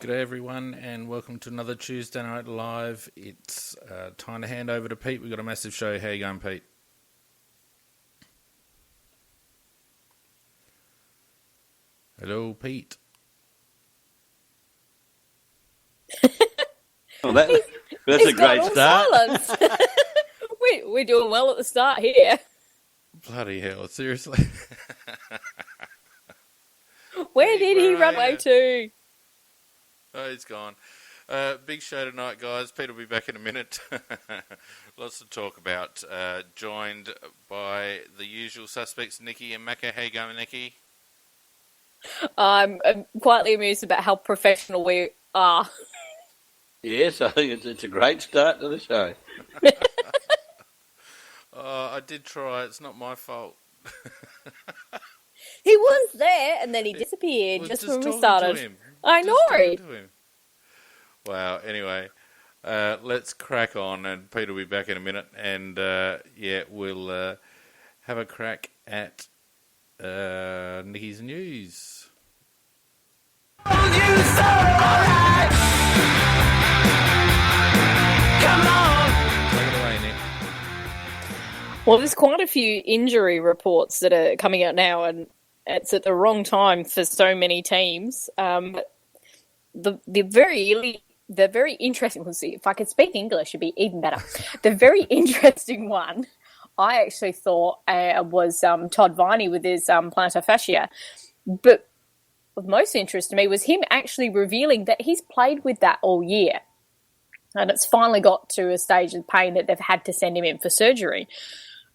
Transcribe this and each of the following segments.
G'day everyone and welcome to another Tuesday Night Live. It's time to hand over to Pete. We've got a massive show. How you going, Pete? Hello, Pete. Well, that's a great start. We're doing well at the start here. Bloody hell, seriously? Where did he run away to? Oh, he's gone. Big show tonight, guys. Pete will be back in a minute. Lots to talk about. Joined by the usual suspects, Nikki and Macca. How you going, Nikki? I'm quietly amused about how professional we are. Yes, I think it's a great start to the show. I did try. It's not my fault. He was there and then he disappeared just when we started. I know. Wow, anyway, let's crack on and Peter will be back in a minute and we'll have a crack at Nikki's news. Take it away, Nick. Well, there's quite a few injury reports that are coming out now and it's at the wrong time for so many teams. The very interesting, we'll see, if I could speak English, it'd be even better. The very interesting one, I actually thought was Todd Viney with his plantar fascia. But of most interest to me was him actually revealing that he's played with that all year. And it's finally got to a stage of pain that they've had to send him in for surgery.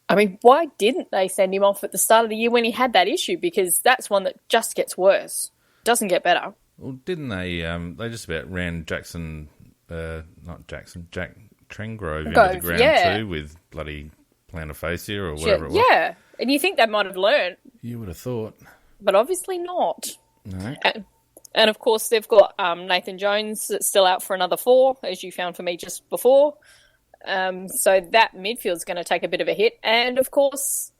I mean, why didn't they send him off at the start of the year when he had that issue? Because that's one that just gets worse. Doesn't get better. Well, didn't they? They just about ran Jack Trengrove into the ground too with bloody plantar fascia or whatever it was. Yeah, and you think they might have learned. You would have thought. But obviously not. No. And of course, they've got Nathan Jones that's still out for another 4, as you found for me just before. So that midfield's going to take a bit of a hit. And of course,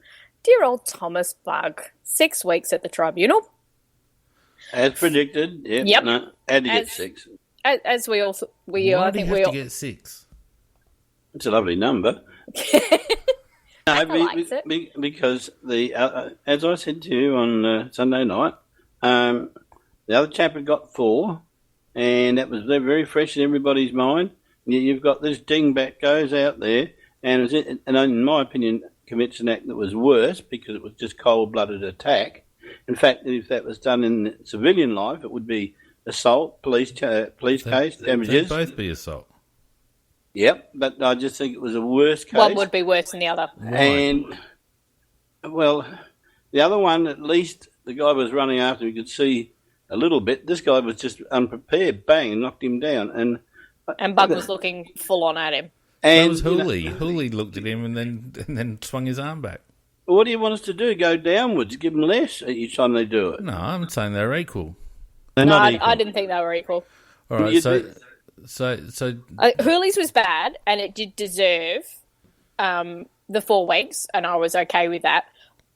dear old Thomas Bugg, 6 weeks at the tribunal. As predicted, yeah. Yep. No, had to get 6. As we all, Why do you have to get 6? It's a lovely number. Because as I said to you on Sunday night, the other chap had got 4, and that was very fresh in everybody's mind. You've got this dingbat goes out there, and in my opinion, commits an act that was worse because it was just cold-blooded attack. In fact, if that was done in civilian life, it would be assault, police case, damages. They'd both be assault. Yep, but I just think it was a worse case. One would be worse than the other. Right. And, well, the other one, at least the guy was running after him, he could see a little bit. This guy was just unprepared, bang, and knocked him down. And Bugg was looking full on at him. And that was Hooley. Hooley looked at him and then swung his arm back. What do you want us to do? Go downwards? Give them less each time they do it? No, I'm saying they're equal. They're not equal. I didn't think they were equal. All right, so Hooley's was bad, and it did deserve the 4 weeks, and I was okay with that.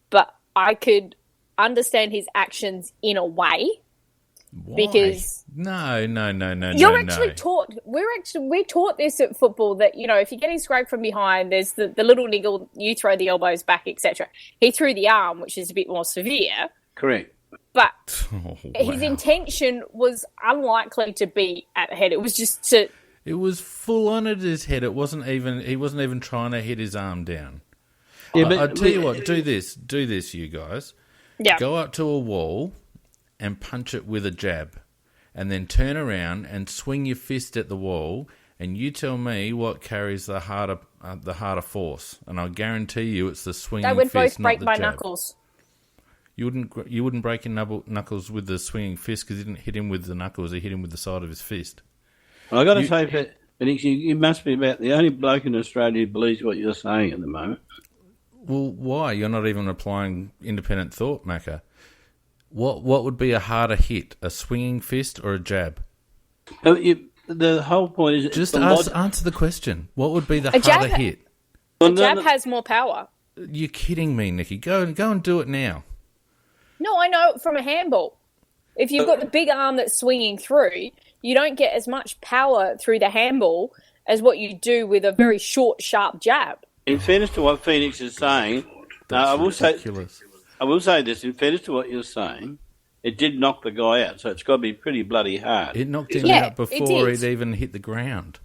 But I could understand his actions in a way. Why? Because no. You're actually taught. We're taught this at football that if you're getting scraped from behind, there's the little niggle. You throw the elbows back, etc. He threw the arm, which is a bit more severe. Correct. But his intention was unlikely to be at the head. It was just to. It was full on at his head. He wasn't even trying to hit his arm down. Yeah, I tell you what. Do this, you guys. Yeah. Go up to a wall and punch it with a jab, and then turn around and swing your fist at the wall, and you tell me what carries the harder force, and I guarantee you it's the swinging fist, not the jab. They would both break my knuckles. You wouldn't break your knuckles with the swinging fist because you didn't hit him with the knuckles, you hit him with the side of his fist. Well, I've got to say, Phoenix, you must be about the only bloke in Australia who believes what you're saying at the moment. Well, why? You're not even applying independent thought, Macca. What would be a harder hit, a swinging fist or a jab? The whole point is... Just answer the question. What would be the harder hit? A jab has more power. You're kidding me, Nikki. Go and do it now. No, I know from a handball. If you've got the big arm that's swinging through, you don't get as much power through the handball as what you do with a very short, sharp jab. In fairness to what Phoenix is saying, I will say this. In fairness to what you're saying, it did knock the guy out, so it's got to be pretty bloody hard. It knocked him out before he'd even hit the ground.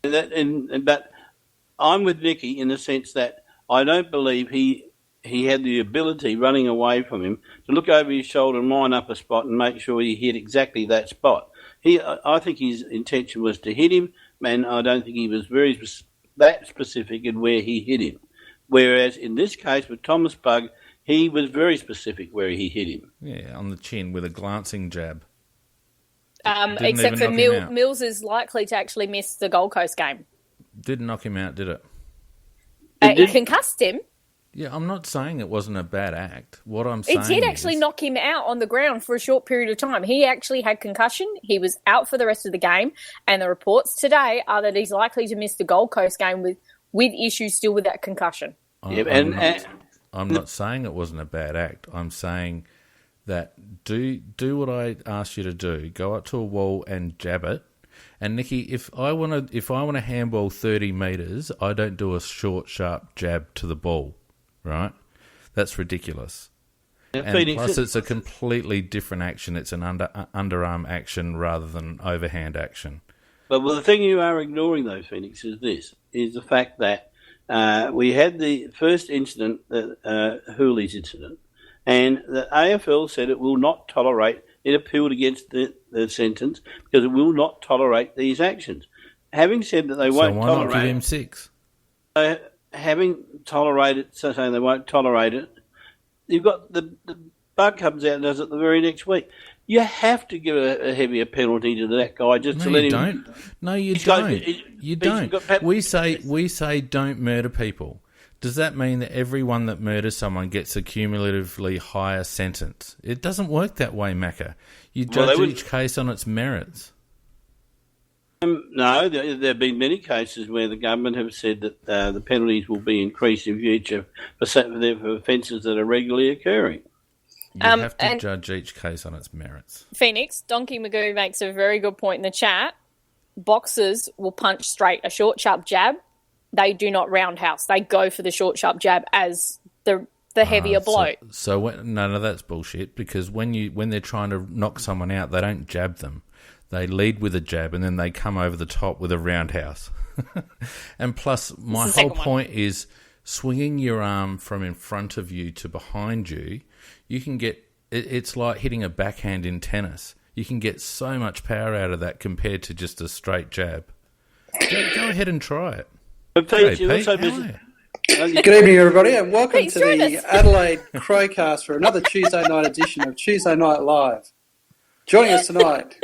But I'm with Nicky in the sense that I don't believe he had the ability running away from him to look over his shoulder and line up a spot and make sure he hit exactly that spot. I think his intention was to hit him, and I don't think he was that specific in where he hit him. Whereas in this case with Thomas Bugg, he was very specific where he hit him. Yeah, on the chin with a glancing jab. Except for Mills is likely to actually miss the Gold Coast game. Didn't knock him out, did it? It concussed him. Yeah, I'm not saying it wasn't a bad act. What I'm saying It did actually knock him out on the ground for a short period of time. He actually had concussion. He was out for the rest of the game. And the reports today are that he's likely to miss the Gold Coast game with issues still with that concussion. I'm not saying it wasn't a bad act. I'm saying that do what I asked you to do. Go up to a wall and jab it. And Nicky, if I want to handball 30 metres, I don't do a short, sharp jab to the ball, right? That's ridiculous. Yeah, and plus, it's a completely different action. It's an underarm action rather than overhand action. But the thing you are ignoring, though, Phoenix, is the fact that we had the first incident, Hooley's incident, and the AFL said it will not tolerate. It appealed against the sentence because it will not tolerate these actions. Having said that they won't tolerate it. So why not give him 6? Having tolerated, so saying they won't tolerate it, you've got the Bugg comes out and does it the very next week. You have to give a heavier penalty to that guy just to let him. No, you don't. You don't. We say don't murder people. Does that mean that everyone that murders someone gets a cumulatively higher sentence? It doesn't work that way, Macca. You judge each case on its merits. No, there have been many cases where the government have said that the penalties will be increased in future for offences that are regularly occurring. You have to judge each case on its merits. Phoenix, Donkey Magoo makes a very good point in the chat. Boxers will punch straight, a short, sharp jab. They do not roundhouse. They go for the short, sharp jab as the heavier blow. No, that's bullshit. Because when they're trying to knock someone out, they don't jab them. They lead with a jab and then they come over the top with a roundhouse. And plus, my whole point is swinging your arm from in front of you to behind you. You can get it's like hitting a backhand in tennis. You can get so much power out of that compared to just a straight jab. Go ahead and try it. But Pete, you're also busy. Good evening, everybody, and welcome to the Adelaide Crowcast for another Tuesday night edition of Tuesday Night Live. Joining us tonight.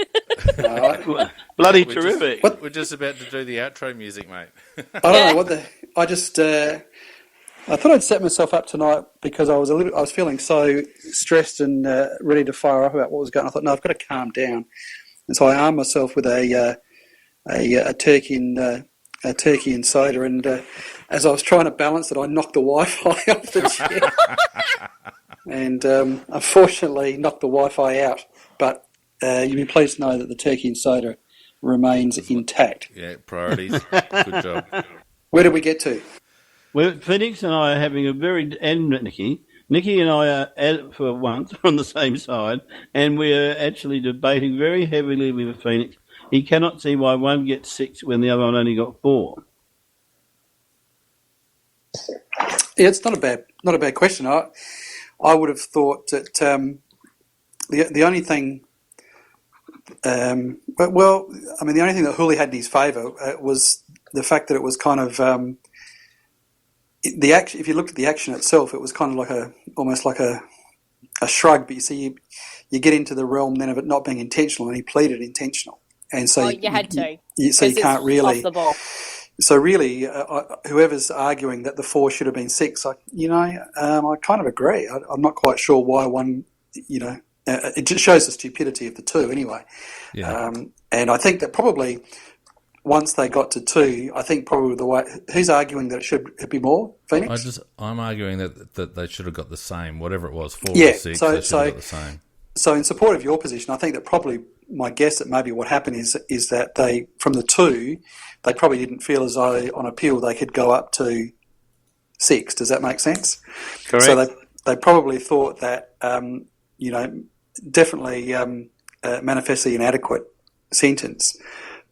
Bloody terrific. We're just about to do the outro music, mate. I don't know I thought I'd set myself up tonight because I was feeling so stressed and ready to fire up about what was going on. I thought, no, I've got to calm down. And so I armed myself with a turkey and soda, and as I was trying to balance it, I knocked the Wi-Fi off the chair, and unfortunately knocked the Wi-Fi out. But you'll be pleased to know that the turkey and soda remains intact. Yeah, priorities. Good job. Where did we get to? Well, Phoenix and I are having and Nicky. Nicky and I are, for once, on the same side, and we are actually debating very heavily with Phoenix. He cannot see why one gets 6 when the other one only got 4. Yeah, it's not a bad question. I would have thought that the only thing, the only thing that Hooley had in his favour was the fact that it was kind of the action. If you looked at the action itself, it was kind of almost like a shrug. But you see, you get into the realm then of it not being intentional, and he pleaded intentional. And so you had to. You can't really. Off the ball. So really, whoever's arguing that the 4 should have been 6, I kind of agree. I'm not quite sure why one, it just shows the stupidity of the 2 anyway. Yeah. And I think that probably once they got to 2, I think probably the way who's arguing that it should be more, Phoenix? I'm arguing that they should have got the same, whatever it was, 4 or 6. They should have got the same. So in support of your position, I think that probably my guess that maybe what happened is that they, from the 2, they probably didn't feel as though on appeal they could go up to 6. Does that make sense? Correct. So they probably thought that, definitely manifestly inadequate sentence,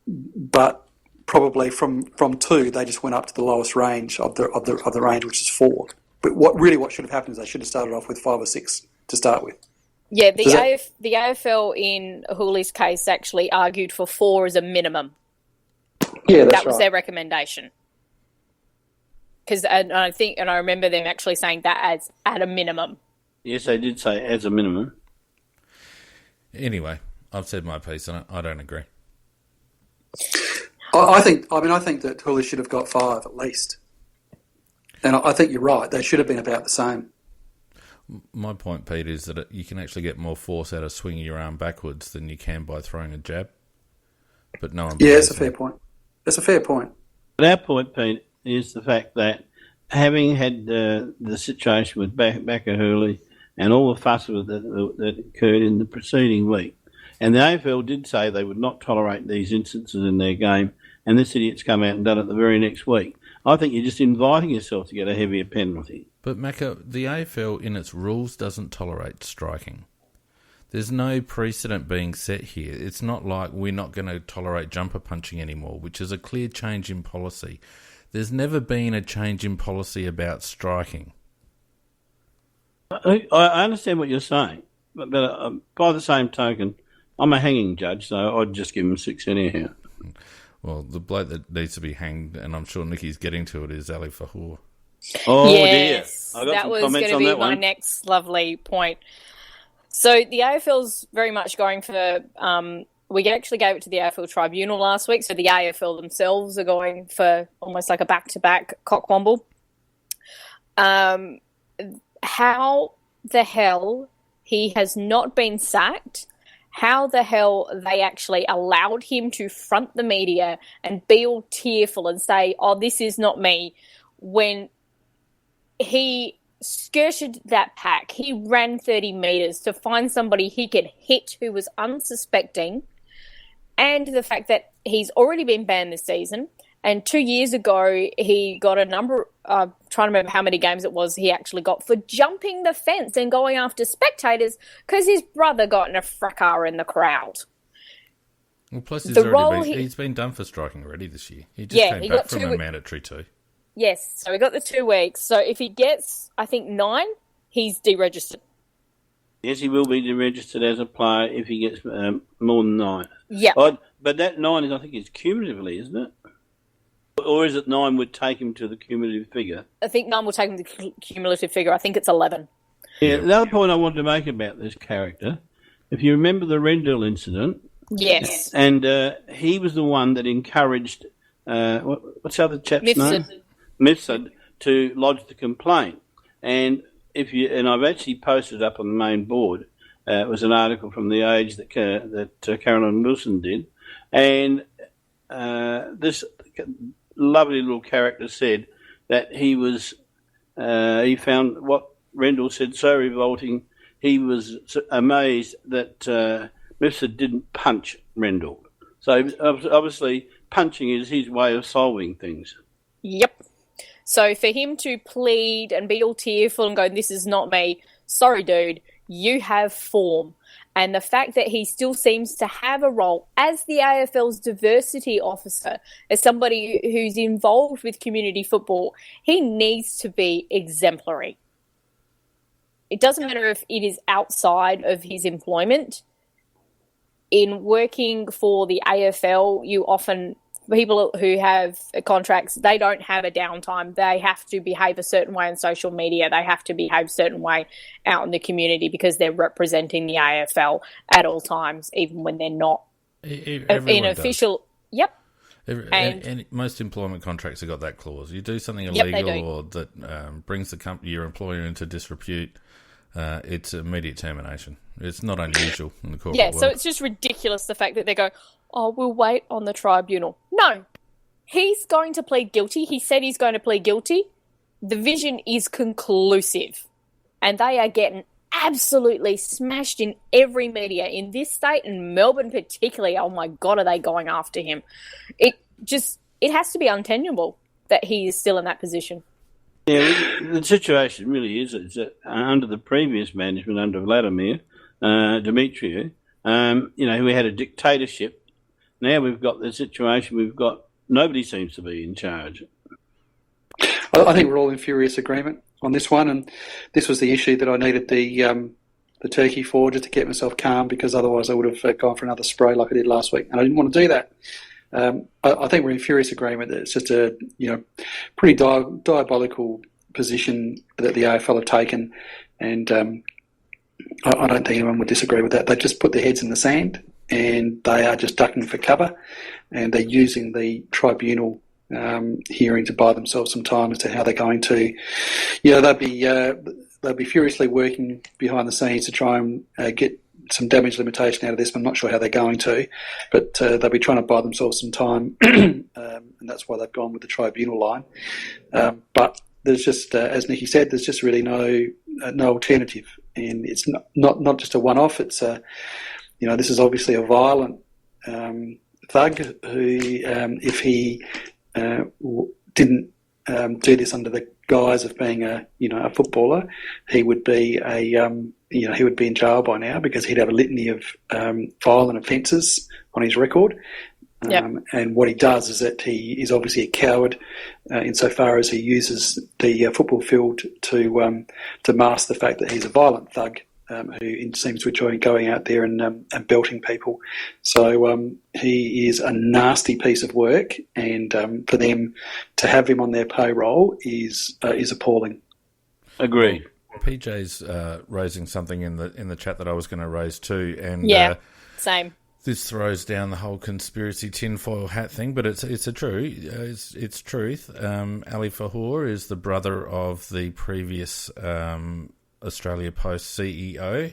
but probably from 2 they just went up to the lowest range of the range, which is 4. But what should have happened is they should have started off with 5 or 6 to start with. Yeah, the AFL in Hooley's case actually argued for 4 as a minimum. Yeah, that's that was their recommendation. Because I remember them actually saying that as at a minimum. Yes, they did say as a minimum. Anyway, I've said my piece on it. I don't agree. I think that Hooley should have got 5 at least. And I think you're right. They should have been about the same. My point, Pete, is that you can actually get more force out of swinging your arm backwards than you can by throwing a jab. But no one. Yeah, it's a fair point. That's a fair point. But our point, Pete, is the fact that having had the situation with Bugg Hooley and all the fuss that occurred in the preceding week, and the AFL did say they would not tolerate these instances in their game, and this idiot's come out and done it the very next week. I think you're just inviting yourself to get a heavier penalty. But, Macca, the AFL in its rules doesn't tolerate striking. There's no precedent being set here. It's not like we're not going to tolerate jumper punching anymore, which is a clear change in policy. There's never been a change in policy about striking. I understand what you're saying, but by the same token, I'm a hanging judge, so I'd just give him 6 anyhow. Well, the bloke that needs to be hanged, and I'm sure Nicky's getting to it, is Ali Fahour. Oh, yes, dear. I got that some was comments going to on be that my one. next lovely point. So the AFL's very much going for... we actually gave it to the AFL Tribunal last week, so the AFL themselves are going for almost like a back-to-back cockwomble. How the hell he has not been sacked, how the hell they actually allowed him to front the media and be all tearful and say, oh, this is not me, when he skirted that pack. He ran 30 metres to find somebody he could hit who was unsuspecting, and the fact that he's already been banned this season. And 2 years ago, he got a number, trying to remember how many games it was he actually got for jumping the fence and going after spectators because his brother got in a fracas in the crowd. Well, plus he's been done for striking already this year. He just came back from a mandatory 2. Yes, so he got the 2 weeks. So if he gets, I think, 9, he's deregistered. Yes, he will be deregistered as a player if he gets more than 9. Yeah. But that 9 I think, is cumulatively, isn't it? Or is it 9 would take him to the cumulative figure? I think 9 will take him to the cumulative figure. I think it's 11. Yeah, the other point I wanted to make about this character, if you remember the Rendell incident... Yes. And he was the one that encouraged... what's the other chap's name? Mifsud, to lodge the complaint. And I've actually posted up on the main board. It was an article from The Age that Carolyn Wilson did. And this lovely little character said that he found what Rendell said so revolting, he was amazed that Mifsud didn't punch Rendell. So obviously punching is his way of solving things. Yep. So for him to plead and be all tearful and go, this is not me, sorry, dude, you have form. And the fact that he still seems to have a role as the AFL's diversity officer, as somebody who's involved with community football, he needs to be exemplary. It doesn't matter if it is outside of his employment. In working for the AFL, you often... people who have contracts, they don't have a downtime. They have to behave a certain way on social media. They have to behave a certain way out in the community because they're representing the AFL at all times, even when they're not in official. Yep. And most employment contracts have got that clause. You do something illegal or that brings your employer into disrepute, it's immediate termination. It's not unusual in the corporate world. So it's just ridiculous the fact that they go, oh, we'll wait on the tribunal. No, he's going to plead guilty. He said he's going to plead guilty. The vision is conclusive, and they are getting absolutely smashed in every media in this state and Melbourne particularly. Oh my God, are they going after him? It has to be untenable that he is still in that position. Yeah, the situation really is that under the previous management, under Vladimir Dimitriou, we had a dictatorship. Now we've got the situation nobody seems to be in charge. I think we're all in furious agreement on this one, and this was the issue that I needed the turkey for, just to get myself calm, because otherwise I would have gone for another spray like I did last week, and I didn't want to do that. I think we're in furious agreement that it's just a pretty diabolical position that the AFL have taken, and I don't think anyone would disagree with that. They just put their heads in the sand, and they are just ducking for cover, and they're using the tribunal hearing to buy themselves some time as to how they're going to, they'll be furiously working behind the scenes to try and get some damage limitation out of this. I'm not sure how they're going to, but they'll be trying to buy themselves some time, and that's why they've gone with the tribunal line. But there's just, as Nikki said, there's just really no alternative, and it's not just a one-off. It's this is obviously a violent thug who, if he didn't do this under the guise of being a footballer, he would be he would be in jail by now, because he'd have a litany of violent offences on his record. Yep. And what he does is that he is obviously a coward insofar as he uses the football field to mask the fact that he's a violent thug who seems to enjoy going out there and belting people. So he is a nasty piece of work, and for them to have him on their payroll is appalling. Agree. PJ's raising something in the chat that I was going to raise too, and same. This throws down the whole conspiracy tinfoil hat thing, but it's it's truth. Ali Fahour is the brother of the previous Australia Post CEO.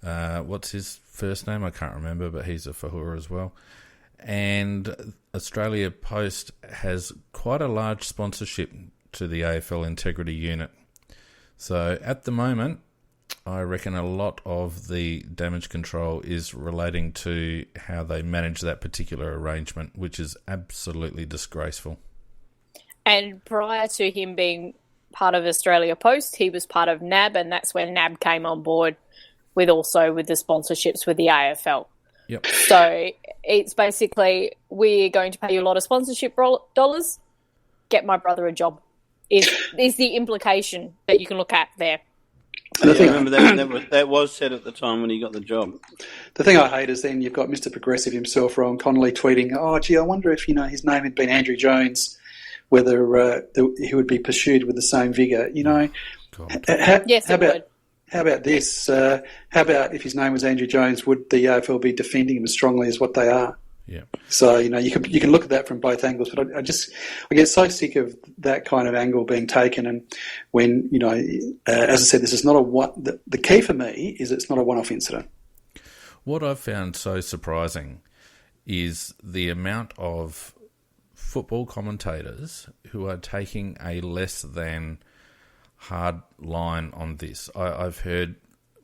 What's his first name? I can't remember, but he's a Fahour as well. And Australia Post has quite a large sponsorship to the AFL Integrity Unit. So at the moment, I reckon a lot of the damage control is relating to how they manage that particular arrangement, which is absolutely disgraceful. And prior to him being part of Australia Post, he was part of NAB, and that's when NAB came on board with the sponsorships with the AFL. Yep. So it's basically, we're going to pay you a lot of sponsorship dollars, get my brother a job, is the implication that you can look at there. And I remember that was said at the time when he got the job. The thing I hate is then you've got Mr. Progressive himself, Ron Connolly, tweeting, "Oh, gee, I wonder if his name had been Andrew Jones, whether he would be pursued with the same vigour." Yes, it would. How about this? How about if his name was Andrew Jones, would the AFL be defending him as strongly as what they are? Yeah. So you can look at that from both angles, but I get so sick of that kind of angle being taken. And when as I said, this is not the key for me is it's not a one-off incident. What I've found so surprising is the amount of football commentators who are taking a less than hard line on this. I've heard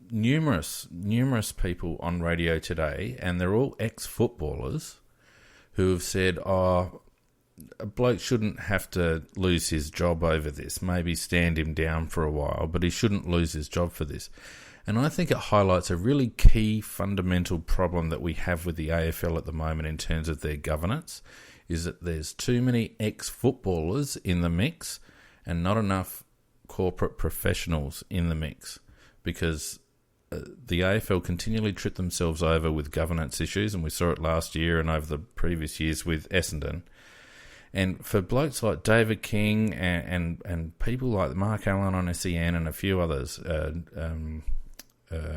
numerous people on radio today, and they're all ex-footballers who have said, a bloke shouldn't have to lose his job over this. Maybe stand him down for a while, but he shouldn't lose his job for this. And I think it highlights a really key fundamental problem that we have with the AFL at the moment in terms of their governance, is that there's too many ex-footballers in the mix and not enough corporate professionals in the mix, because the AFL continually trip themselves over with governance issues, and we saw it last year and over the previous years with Essendon. And for blokes like David King and people like Mark Allen on SEN and a few others,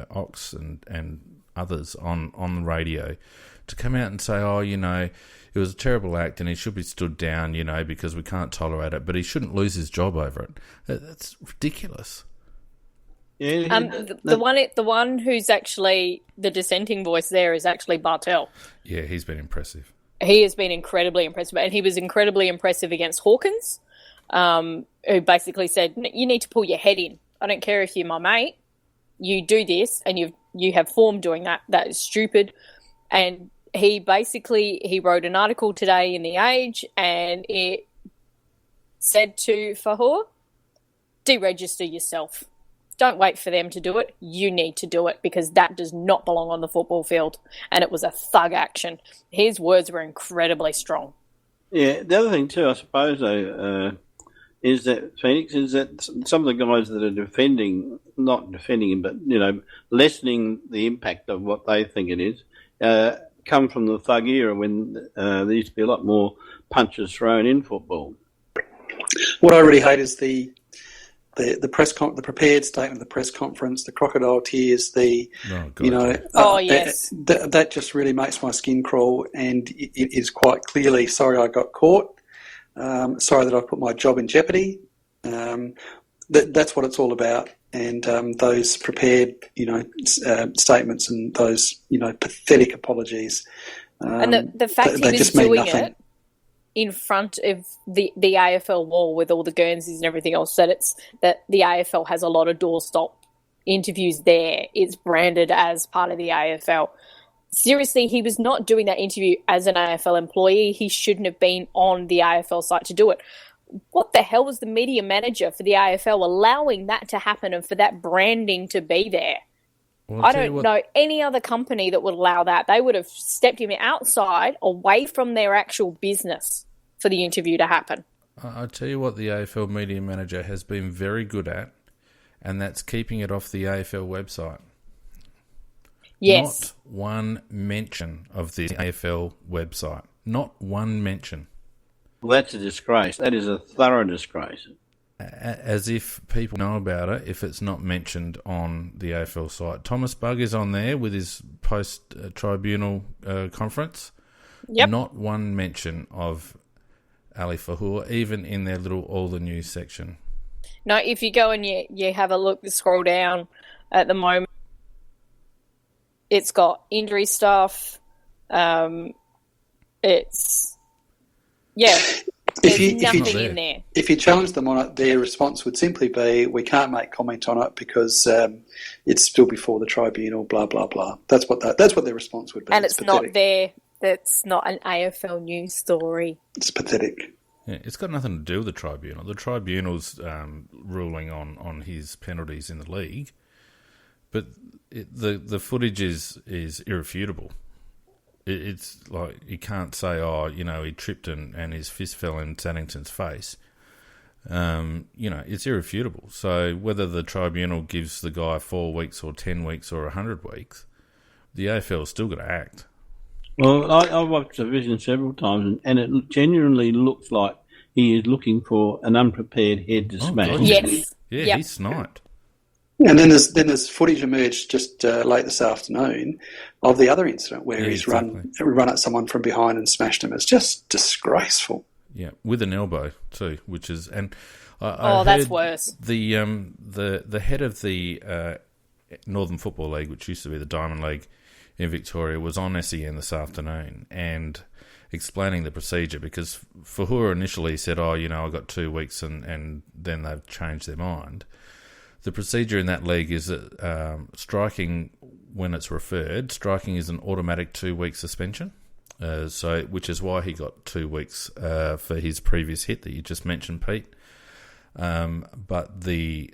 Ox and others on the radio, to come out and say, it was a terrible act and he should be stood down, because we can't tolerate it, but he shouldn't lose his job over it. That's ridiculous. Yeah, the one who's actually the dissenting voice there is actually Bartel. Yeah, he's been impressive. He has been incredibly impressive, and he was incredibly impressive against Hawkins, who basically said, "You need to pull your head in. I don't care if you're my mate. you do this and you have form doing that. That is stupid. And he wrote an article today in The Age, and it said to Fahour, deregister yourself. Don't wait for them to do it. You need to do it, because that does not belong on the football field. And it was a thug action. His words were incredibly strong. Yeah, the other thing too, I suppose, though, is that Phoenix is that some of the guys that are not defending him, but lessening the impact of what they think it is, come from the thug era when there used to be a lot more punches thrown in football. What I really hate is the prepared statement, the press conference, the crocodile tears, yes, that just really makes my skin crawl. And it is quite clearly, sorry I got caught, sorry that I put my job in jeopardy. That's what it's all about. And those prepared, statements and those, pathetic apologies. And the fact he was doing it in front of the AFL wall with all the Guernseys and everything else, that the AFL has a lot of doorstop interviews there. It's branded as part of the AFL. Seriously, he was not doing that interview as an AFL employee. He shouldn't have been on the AFL site to do it. What the hell was the media manager for the AFL allowing that to happen and for that branding to be there? Well, I don't know any other company that would allow that. They would have stepped him outside, away from their actual business, for the interview to happen. I'll tell you what the AFL media manager has been very good at, and that's keeping it off the AFL website. Yes. Not one mention of the AFL website. Not one mention. Well, that's a disgrace. That is a thorough disgrace. As if people know about it if it's not mentioned on the AFL site. Thomas Bugg is on there with his post-tribunal conference. Yep. Not one mention of Ali Fahour, even in their little All the News section. No, if you go and you have a look, scroll down at the moment, it's got injury stuff. There's nothing in there. If you challenge them on it, their response would simply be, we can't make comment on it because it's still before the tribunal, blah, blah, blah. That's what their response would be. And it's not there. That's not an AFL news story. It's pathetic. Yeah, it's got nothing to do with the tribunal. The tribunal's ruling on his penalties in the league, but the footage is irrefutable. It's like you can't say, he tripped and his fist fell in Saddington's face. It's irrefutable. So whether the tribunal gives the guy 4 weeks or 10 weeks or 100 weeks, the AFL's still got to act. Well, I've watched the vision several times, and it genuinely looks like he is looking for an unprepared head to smash. God, yes. Yeah, yep. He sniped. And then there's footage emerged just late this afternoon of the other incident where he's run at someone from behind and smashed him. It's just disgraceful. Yeah, with an elbow too, which is that's worse. The head of the Northern Football League, which used to be the Diamond League in Victoria, was on SEN this afternoon and explaining the procedure, because Fahour initially said, I got 2 weeks, and then they've changed their mind. The procedure in that league is that striking, when it's referred, striking is an automatic 2-week suspension. Which is why he got 2 weeks for his previous hit that you just mentioned, Pete. But the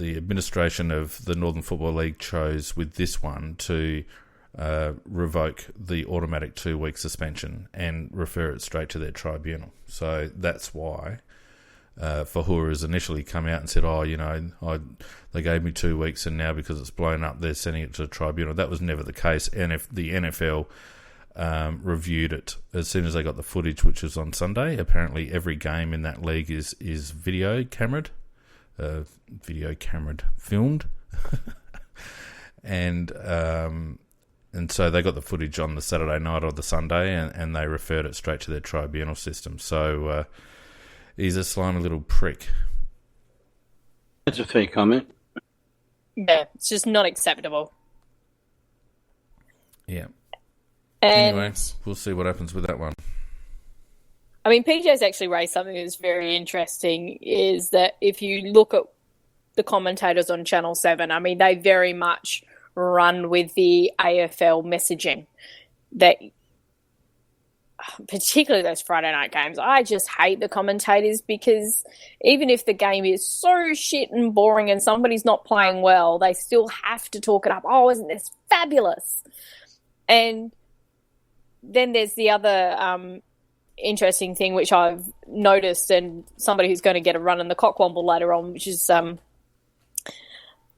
administration of the Northern Football League chose with this one to revoke the automatic 2-week suspension and refer it straight to their tribunal. So that's why Fahour has initially come out and said, they gave me 2 weeks, and now because it's blown up, they're sending it to the tribunal. That was never the case. And if the NFL reviewed it as soon as they got the footage, which was on Sunday. Apparently every game in that league is video cameraed, filmed. and so they got the footage on the Saturday night or the Sunday, and they referred it straight to their tribunal system. So he's a slimy little prick. That's a fair comment. Yeah, it's just not acceptable. Yeah. And anyway, we'll see what happens with that one. I mean, PJ's actually raised something that's very interesting, is that if you look at the commentators on Channel 7. I mean, they very much run with the AFL messaging that, particularly those Friday night games, I just hate the commentators because even if the game is so shit and boring and somebody's not playing well, they still have to talk it up. Oh, isn't this fabulous? And then there's the other interesting thing which I've noticed, and somebody who's going to get a run in the Cockwomble later on, which is on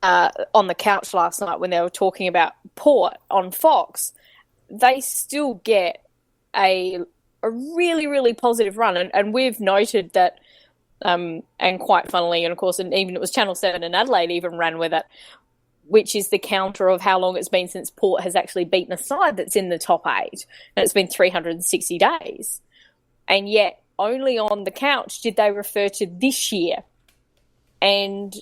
the couch last night when they were talking about Port on Fox, they still get a really, really positive run. And we've noted that, and quite funnily, and of course, and even it was Channel 7 in Adelaide even ran with it, which is the counter of how long it's been since Port has actually beaten a side that's in the top 8. And it's been 360 days. And yet, only on the couch did they refer to this year. And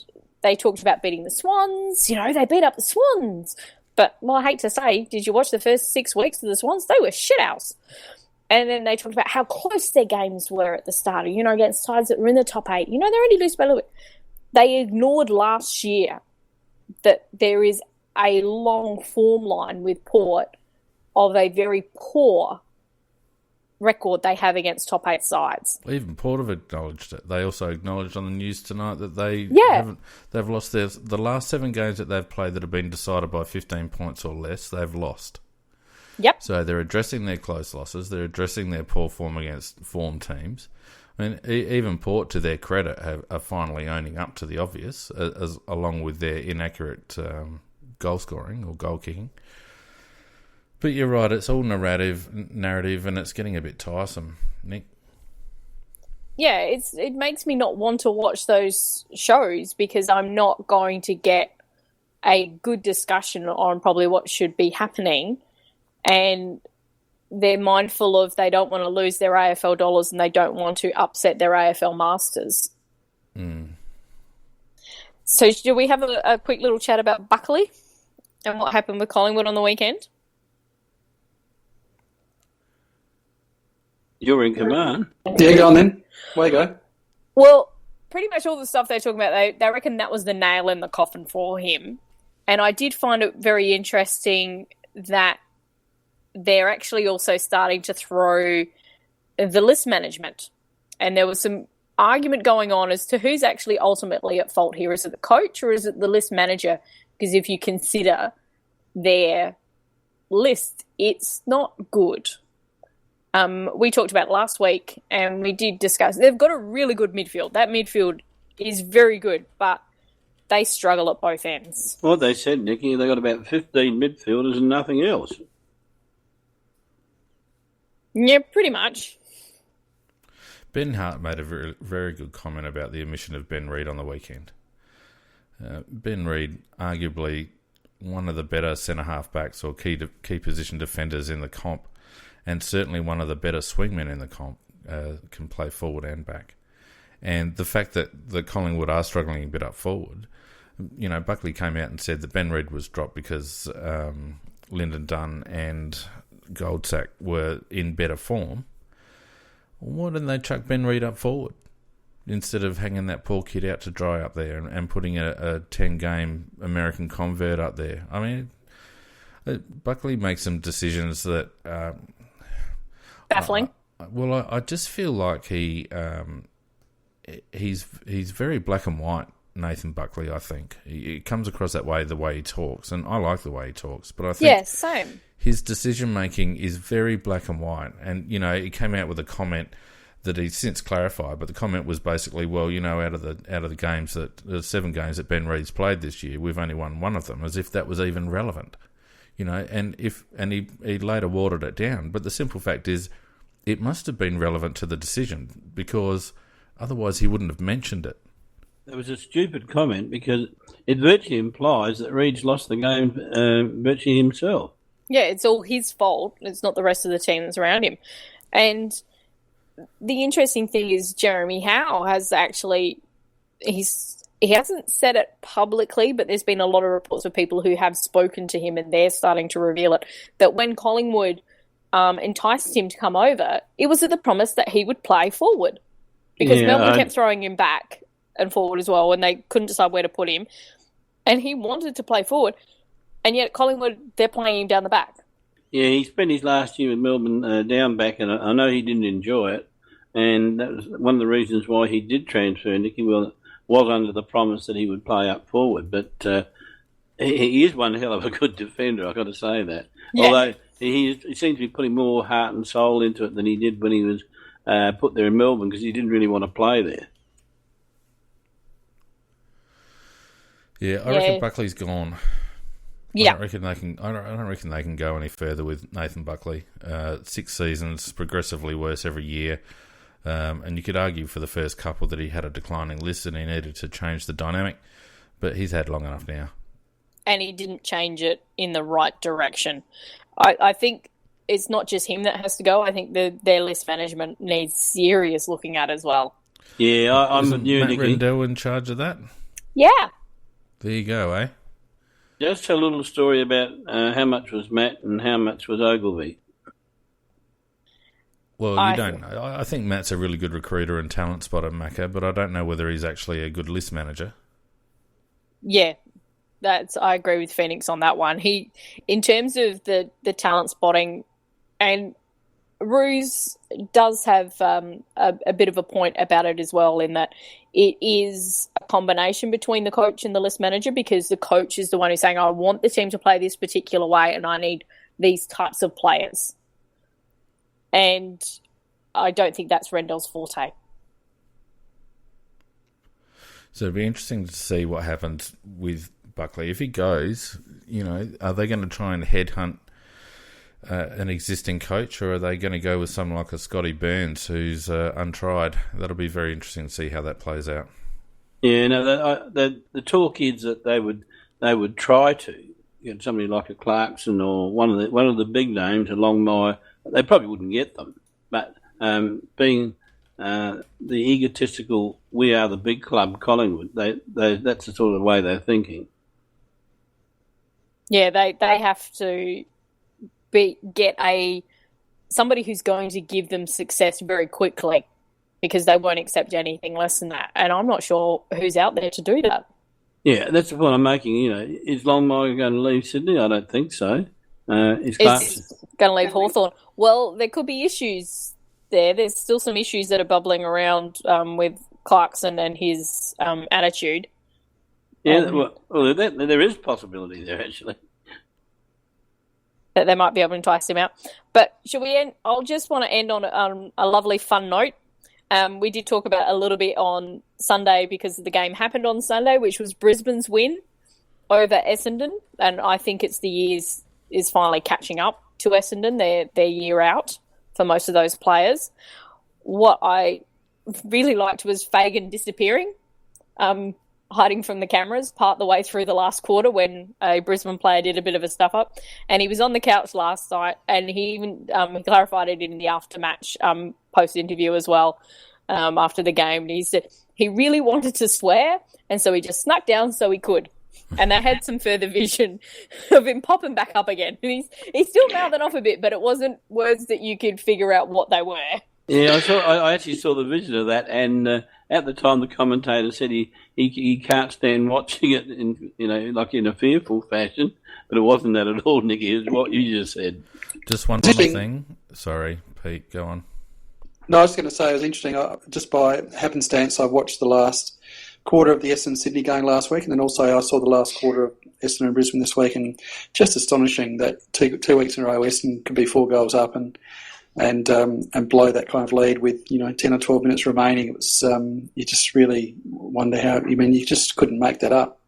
they talked about beating the Swans. You know, they beat up the Swans. But, well, I hate to say, did you watch the first 6 weeks of the Swans? They were shithouse. And then they talked about how close their games were at the start, you know, against sides that were in the top 8. You know, they only lose by a little bit. They ignored last year that there is a long form line with Port of a very poor record they have against top 8 sides. Even Port have acknowledged it. They also acknowledged on the news tonight that they've lost the last 7 games that they've played that have been decided by 15 points or less, they've lost. Yep. So they're addressing their close losses. They're addressing their poor form against form teams. I mean, even Port, to their credit, are finally owning up to the obvious, along with their inaccurate goal scoring or goal kicking. But you're right, it's all narrative, and it's getting a bit tiresome, Nick. Yeah, it makes me not want to watch those shows because I'm not going to get a good discussion on probably what should be happening, and they're mindful of they don't want to lose their AFL dollars and they don't want to upset their AFL masters. Mm. So do we have a quick little chat about Buckley and what happened with Collingwood on the weekend? You're in command. Yeah, go on then. Way you go. Well, pretty much all the stuff they're talking about, they reckon that was the nail in the coffin for him. And I did find it very interesting that they're actually also starting to throw the list management. And there was some argument going on as to who's actually ultimately at fault here. Is it the coach or is it the list manager? Because if you consider their list, it's not good. We talked about it last week and we did discuss. They've got a really good midfield. That midfield is very good, but they struggle at both ends. What they said, Nicky, they got about 15 midfielders and nothing else. Yeah, pretty much. Ben Hart made a very, very good comment about the omission of Ben Reid on the weekend. Ben Reid, arguably one of the better centre-half backs or key position defenders in the comp, and certainly one of the better swingmen in the comp, can play forward and back. And the fact that the Collingwood are struggling a bit up forward, you know, Buckley came out and said that Ben Reid was dropped because Lyndon Dunn and Goldsack were in better form. Why didn't they chuck Ben Reid up forward instead of hanging that poor kid out to dry up there and putting a 10-game American convert up there? I mean, Buckley makes some decisions that... baffling. I just feel like he's very black and white, Nathan Buckley, I think. He comes across that way, the way he talks, and I like the way he talks, but I think... Yeah, same. His decision-making is very black and white. And, you know, he came out with a comment that he's since clarified, but the comment was basically, well, you know, out of the games the 7 games that Ben Reid's played this year, we've only won 1 of them, as if that was even relevant. You know, and he later watered it down. But the simple fact is, it must have been relevant to the decision, because otherwise he wouldn't have mentioned it. It was a stupid comment because it virtually implies that Reid's lost the game virtually himself. Yeah, it's all his fault. It's not the rest of the team that's around him. And the interesting thing is Jeremy Howe has actually... He hasn't said it publicly, but there's been a lot of reports of people who have spoken to him and they're starting to reveal it, that when Collingwood enticed him to come over, it was with the promise that he would play forward. Because Melbourne kept throwing him back and forward as well, and they couldn't decide where to put him. And he wanted to play forward, and yet Collingwood, they're playing him down the back. Yeah, he spent his last year with Melbourne down back, and I know he didn't enjoy it. And that was one of the reasons why he did transfer, Nicky, was under the promise that he would play up forward. But he is one hell of a good defender, I've got to say that. Yeah. Although he seems to be putting more heart and soul into it than he did when he was put there in Melbourne, because he didn't really want to play there. Yeah, I reckon Buckley's gone. Yeah, I don't reckon they can go any further with Nathan Buckley. 6 seasons, progressively worse every year, and you could argue for the first couple that he had a declining list and he needed to change the dynamic, but he's had long enough now. And he didn't change it in the right direction. I think it's not just him that has to go. I think their list management needs serious looking at as well. Yeah, I'm with you, Matt Nicky. Rendell in charge of that? Yeah. There you go, eh? Just tell a little story about how much was Matt and how much was Ogilvy. Well, I think Matt's a really good recruiter and talent spotter, Macca, but I don't know whether he's actually a good list manager. Yeah, I agree with Phoenix on that one. He, in terms of the talent spotting, and Ruse does have a bit of a point about it as well, in that it is a combination between the coach and the list manager, because the coach is the one who's saying, I want the team to play this particular way and I need these types of players. And I don't think that's Rendell's forte. So it'd be interesting to see what happens with Buckley. If he goes, are they going to try and headhunt an existing coach, or are they going to go with someone like a Scotty Burns who's untried? That'll be very interesting to see how that plays out. Yeah, no, the talk is that they would try to get somebody like a Clarkson or one of the big names along my. They probably wouldn't get them, but being the egotistical, we are the big club, Collingwood. That's the sort of way they're thinking. Yeah, they have to get somebody who's going to give them success very quickly, because they won't accept anything less than that. And I'm not sure who's out there to do that. Yeah, that's the point I'm making. Is Longmire going to leave Sydney? I don't think so. Is going to leave Hawthorn? Well, there could be issues there. There's still some issues that are bubbling around with Clarkson and his attitude. Yeah, well, there is possibility there, actually. That they might be able to entice him out. But should we end? I'll just want to end on a lovely fun note. We did talk about a little bit on Sunday, because the game happened on Sunday, which was Brisbane's win over Essendon. And I think it's the years is finally catching up to Essendon. Their year out for most of those players. What I really liked was Fagan disappearing, hiding from the cameras part the way through the last quarter when a Brisbane player did a bit of a stuff up. And he was on the couch last night, and he even clarified it in the after-match post-interview as well, after the game. And he said he really wanted to swear, and so he just snuck down so he could. And they had some further vision of him popping back up again. And he's still mouthing off a bit, but it wasn't words that you could figure out what they were. Yeah, I actually saw the vision of that, and at the time the commentator said he can't stand watching it in like in a fearful fashion, but it wasn't that at all, Nicky. It's what you just said. Just one final thing. Sorry, Pete, go on. No, I was going to say it was interesting. Just by happenstance, I watched the last quarter of the Essendon-Sydney game last week, and then also I saw the last quarter of Essendon and Brisbane this week, and just astonishing that two weeks in a row Essendon could be 4 goals up and blow that kind of lead with 10 or 12 minutes remaining. It was you just really wonder how. You just couldn't make that up.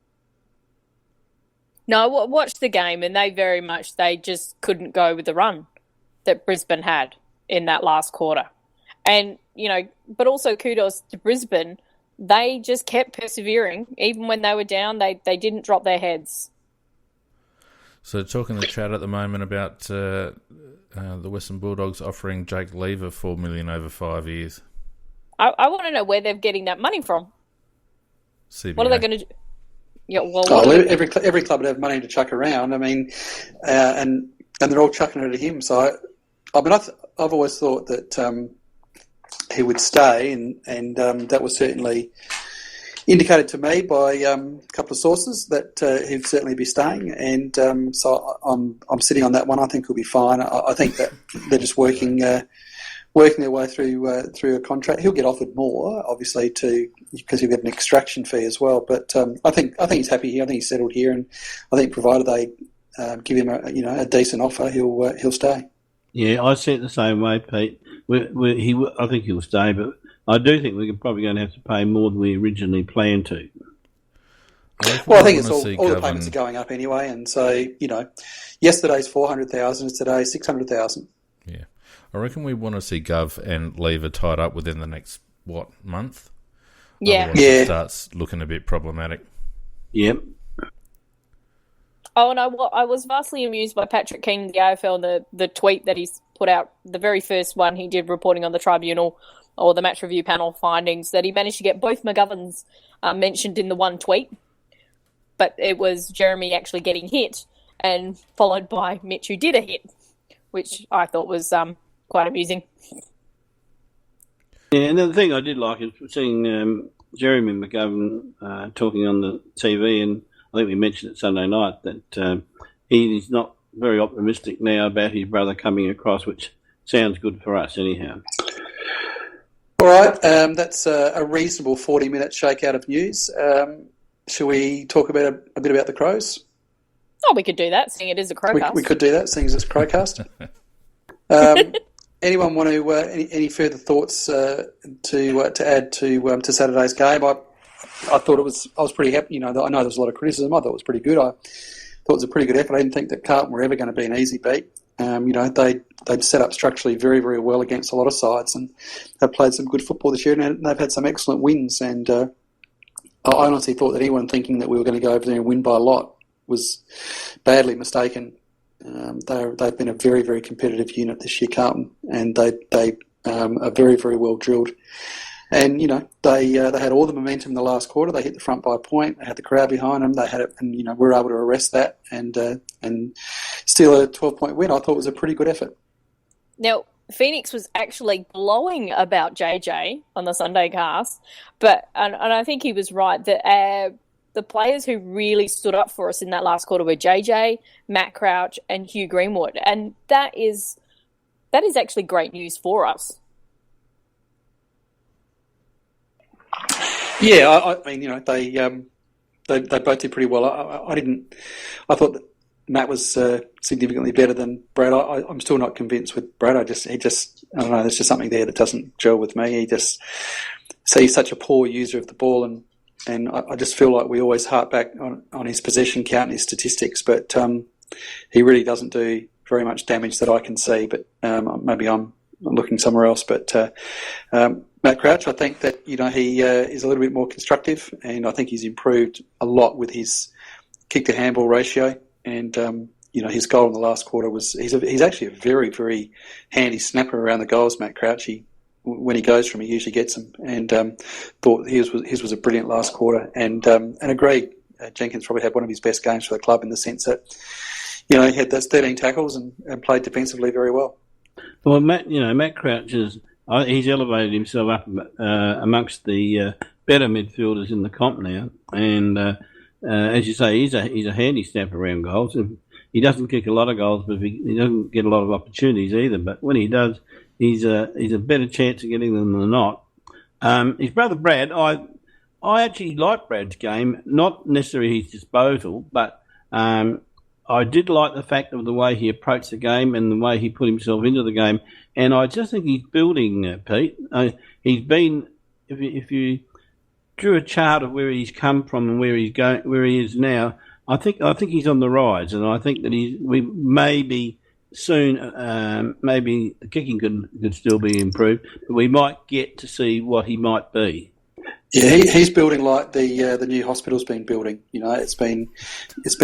No, I watched the game, and they just couldn't go with the run that Brisbane had in that last quarter. And, but also kudos to Brisbane. They just kept persevering. Even when they were down, they didn't drop their heads. So talking to the chat at the moment about the Western Bulldogs offering Jake Lever $4 million over 5 years. I want to know where they're getting that money from. CBA. What are they going to do? Yeah, every club would have money to chuck around. I mean, and they're all chucking it at him. So, I've always thought that he would stay, and that was certainly indicated to me by a couple of sources that he'd certainly be staying, and so I'm sitting on that one. I think he'll be fine. I think that they're just working their way through a contract. He'll get offered more, obviously, because he'll get an extraction fee as well. But I think he's happy here. I think he's settled here, and I think provided they give him a decent offer, he'll stay. Yeah, I see it the same way, Pete. I think he'll stay, but I do think we're probably going to have to pay more than we originally planned to. Well, I think it's all the payments are going up anyway, and so yesterday's 400,000, today 600,000. Yeah, I reckon we want to see Gov and Lever tied up within the next month. Yeah, otherwise it starts looking a bit problematic. Yep. Oh, and I was vastly amused by Patrick Keane, the AFL, the tweet that he's put out, the very first one he did reporting on the tribunal or the match review panel findings, that he managed to get both McGoverns mentioned in the one tweet, but it was Jeremy actually getting hit and followed by Mitch who did a hit, which I thought was quite amusing. Yeah, and the thing I did like is seeing Jeremy McGovern talking on the TV, and I think we mentioned it Sunday night, that he's not very optimistic now about his brother coming across, which sounds good for us anyhow. All right, that's a reasonable 40-minute shakeout of news. Shall we talk about a bit about the Crows? Oh, we could do that, seeing it is a Crowcast. We could do that, seeing as it's a Crowcast. Anyone want to any further thoughts to add to Saturday's game? I thought I was pretty happy. I know there was a lot of criticism. I thought it was pretty good. I thought it was a pretty good effort. I didn't think that Carlton were ever going to be an easy beat. They'd set up structurally very, very well against a lot of sides, and they've played some good football this year, and they've had some excellent wins. And I honestly thought that anyone thinking that we were going to go over there and win by a lot was badly mistaken. They've been a very, very competitive unit this year, Carlton, and they are very, very well drilled. And they had all the momentum in the last quarter. They hit the front by a point. They had the crowd behind them. They had it, and we were able to arrest that and steal a 12-point win. I thought it was a pretty good effort. Now, Phoenix was actually glowing about JJ on the Sunday cast, and I think he was right that the players who really stood up for us in that last quarter were JJ, Matt Crouch, and Hugh Greenwood, and that is actually great news for us. Yeah, I mean, they both did pretty well. I thought that Matt was significantly better than Brad. I'm still not convinced with Brad. I don't know. There's just something there that doesn't gel with me. He's such a poor user of the ball, and I just feel like we always harp back on his possession count and his statistics, but he really doesn't do very much damage that I can see. But maybe I'm looking somewhere else. But Matt Crouch, I think that he is a little bit more constructive, and I think he's improved a lot with his kick to handball ratio. And his goal in the last quarter was he's actually a very, very handy snapper around the goals. Matt Crouch, when he goes from, he usually gets them. And thought his was a brilliant last quarter. And agreed, Jenkins probably had one of his best games for the club in the sense that he had those 13 tackles and played defensively very well. Well, Matt Crouch he's elevated himself up amongst the better midfielders in the comp now, and as you say, he's a handy snap around goals. He doesn't kick a lot of goals, but he doesn't get a lot of opportunities either. But when he does, he's a better chance of getting them than not. His brother Brad, I actually like Brad's game, not necessarily his disposal, but I did like the fact of the way he approached the game and the way he put himself into the game. And I just think he's building, Pete. He's been, if you drew a chart of where he's come from and where he's going, where he is now, I think he's on the rise, and I think that we maybe soon, maybe the kicking could still be improved, but we might get to see what he might be. Yeah, he's building like the new hospital's been building. It's been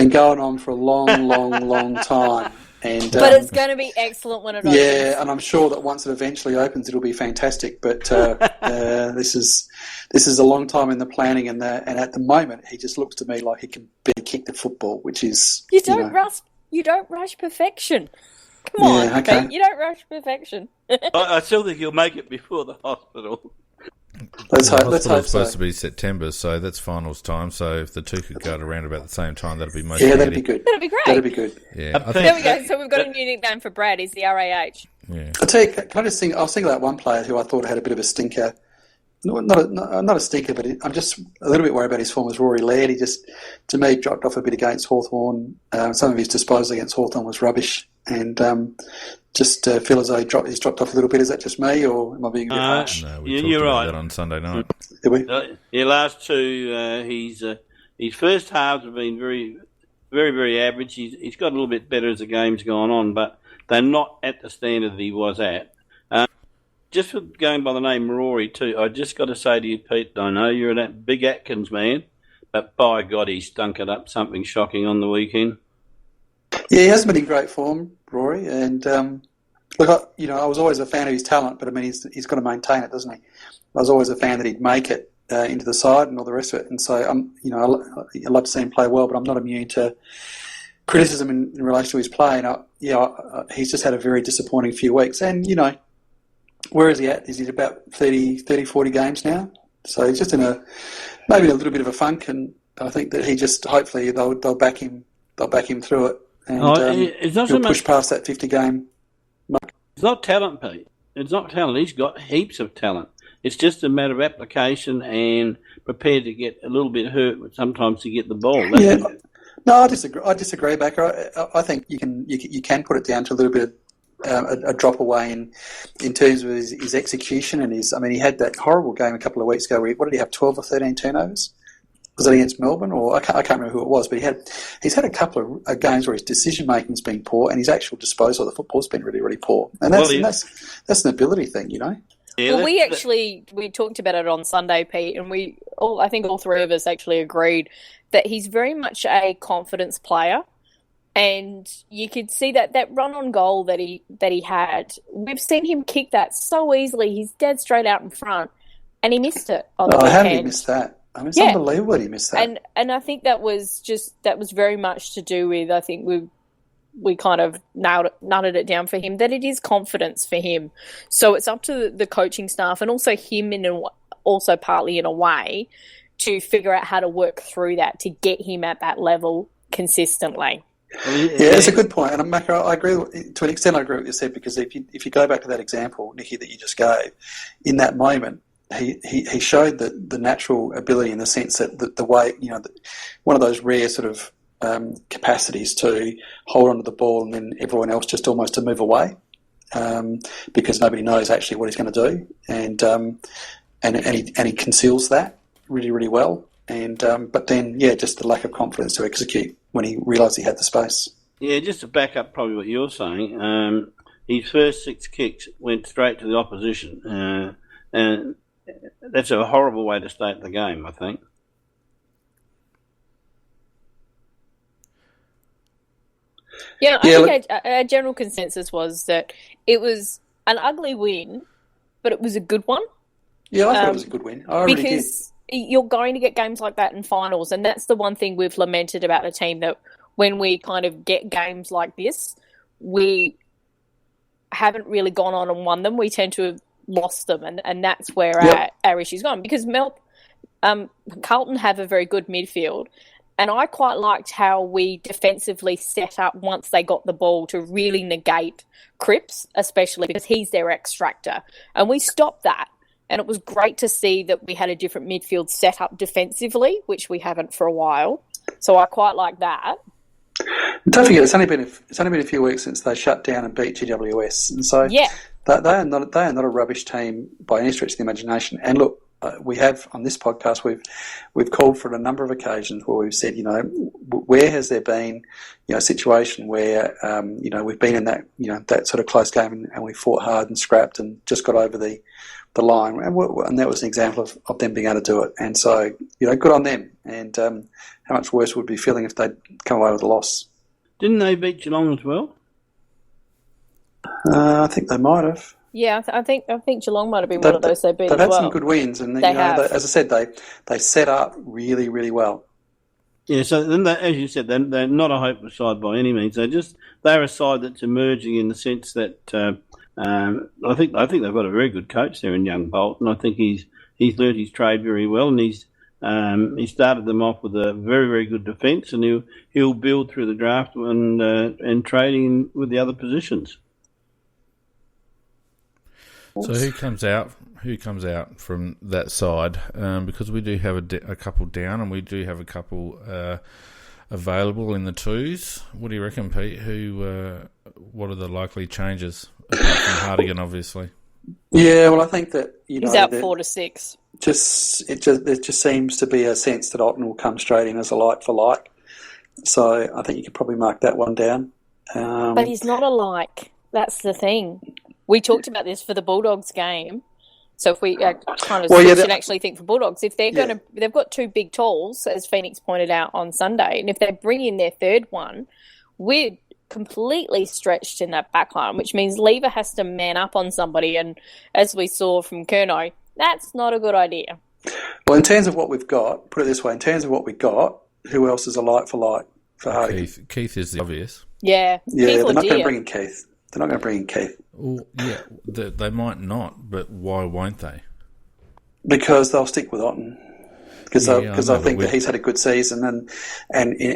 going on for a long, long, long time. But it's going to be excellent when it opens. Yeah, and I'm sure that once it eventually opens, it'll be fantastic. But this is a long time in the planning, and at the moment, he just looks to me like he can better kick the football, which is you don't rush perfection. Come on, okay. Pete, you don't rush perfection. I still think he'll make it before the hospital. Let's hope Hospital's supposed so. to be September, so that's finals time. So if the two could go around about the same time, that'd be most Yeah, handy. that'd be good. That'd be great. That'd be good. Yeah, I There think, we go. So we've got a new nickname for Brad. He's the RAH. yeah. I'll tell you, can I just think? I was thinking about one player who I thought had a bit of a stinker. Not a stinker, but I'm just a little bit worried about his form. Was Rory Laird? He just, to me, dropped off a bit against Hawthorn. Some of his disposals against Hawthorn was rubbish, and just feel as though he's dropped off a little bit. Is that just me, or am I being a bit harsh? No, we talked you're about right. that on Sunday night. Did we? Yeah, last two, his first halves have been very, very, very average. He's got a little bit better as the game's gone on, but they're not at the standard that he was at. Just for going by the name Rory too, I just got to say to you, Pete, I know you're that big Atkins man, but by God, he stunk it up something shocking on the weekend. Yeah, he hasn't been in great form, Rory, and look, I was always a fan of his talent, but I mean, he's got to maintain it, doesn't he? I was always a fan that he'd make it into the side and all the rest of it, and so I love to see him play well, but I'm not immune to criticism in relation to his play. And he's just had a very disappointing few weeks, and where is he at? Is he about 30, 40 games now? So he's just in maybe a little bit of a funk, and I think that he just hopefully they'll back him through it, and he'll push past that 50 game mark. It's not talent, Pete. It's not talent. He's got heaps of talent. It's just a matter of application and prepared to get a little bit hurt sometimes to get the ball. No, I disagree, Backer. I think you can put it down to a little bit of a drop away in terms of his execution and he had that horrible game a couple of weeks ago where what did he have, 12 or 13 turnovers? Was that against Melbourne, or I can't remember who it was, but he's had a couple of games where his decision making's been poor and his actual disposal of the football's been really, really poor, and that's an ability thing, Yeah, well, we talked about it on Sunday, Pete, and I think all three of us actually agreed that he's very much a confidence player. And you could see that run on goal that he had. We've seen him kick that so easily. He's dead straight out in front, and he missed it on the weekend. How did he miss that? I mean, it's unbelievable that he missed that. And I think that was very much to do with, I think we kind of nutted it down for him, that it is confidence for him. So it's up to the coaching staff and also him also partly in a way to figure out how to work through that to get him at that level consistently. Yeah, it's a good point, and I agree to an extent. I agree with what you said, because if you go back to that example, Nicky, that you just gave, in that moment, he showed the natural ability in the sense that the way one of those rare sort of capacities to hold onto the ball and then everyone else just almost to move away, because nobody knows actually what he's going to do, and he conceals that really, really well. And but then, just the lack of confidence to execute when he realised he had the space. Yeah, just to back up probably what you're saying, his first 6 kicks went straight to the opposition, and that's a horrible way to start the game, I think. Yeah, I think our general consensus was that it was an ugly win, but it was a good one. Yeah, I thought it was a good win. I really did. You're going to get games like that in finals, and that's the one thing we've lamented about the team, that when we kind of get games like this, we haven't really gone on and won them. We tend to have lost them, and that's where our issue's gone. Because Carlton have a very good midfield, and I quite liked how we defensively set up once they got the ball to really negate Cripps, especially because he's their extractor, and we stopped that. And it was great to see that we had a different midfield set up defensively, which we haven't for a while. So I quite like that. Don't forget, it's only been a few weeks since they shut down and beat GWS, and so they are not a rubbish team by any stretch of the imagination. And look, we have on this podcast we've called for it a number of occasions where we've said, where has there been a situation where we've been in that that sort of close game and we fought hard and scrapped and just got over the line, and that was an example of them being able to do it. And so, good on them. And how much worse would we be feeling if they'd come away with a loss? Didn't they beat Geelong as well? I think they might have. Yeah, I think Geelong might have been one of those they beat as well. They've had some good wins, and as I said, they set up really, really well. Yeah, so then as you said, they're not a hopeless side by any means. They're a side that's emerging in the sense that I think they've got a very good coach there in young Bolt, and I think he's he's learnt his trade very well, and he started them off with a very, very good defence, and he'll build through the draft and trading with the other positions. So who comes out? Who comes out from that side? Because we do have a couple down, and we do have a couple available in the twos. What do you reckon, Pete? What are the likely changes apart from Hartigan, obviously? Yeah, well, I think that he's out 4 to 6. There just seems to be a sense that Otten will come straight in as a like for like. So I think you could probably mark that one down. But he's not a like. That's the thing. We talked about this for the Bulldogs game. So if we kind of switch and actually think for Bulldogs, if they've got 2 big talls, as Phoenix pointed out on Sunday, and if they bring in their third one, we're completely stretched in that backline, which means Lever has to man up on somebody. And as we saw from Curnow, that's not a good idea. Well, in terms of what we've got, put it this way, in terms of what we've got, who else is a like for like for Hartigan? Keith is the obvious. Yeah. Yeah, they're not going to bring in Keith. They're not going to bring in Keith. Well, yeah, they might not, but why won't they? Because they'll stick with Otten. Because I think that he's had a good season, and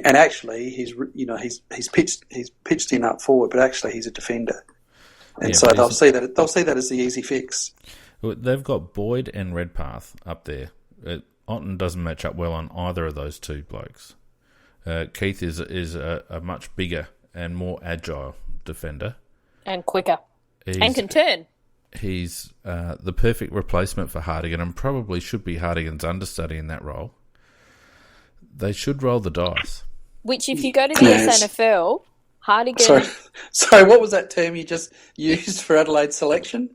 actually he's pitched in up forward, but actually he's a defender, and so they'll see that as the easy fix. Well, they've got Boyd and Redpath up there. Otten doesn't match up well on either of those two blokes. Keith is a much bigger and more agile defender. And quicker. And can turn. He's the perfect replacement for Hartigan, and probably should be Hartigan's understudy in that role. They should roll the dice. Which, if you go to the SNFL, Hartigan... Sorry, what was that term you just used for Adelaide selection?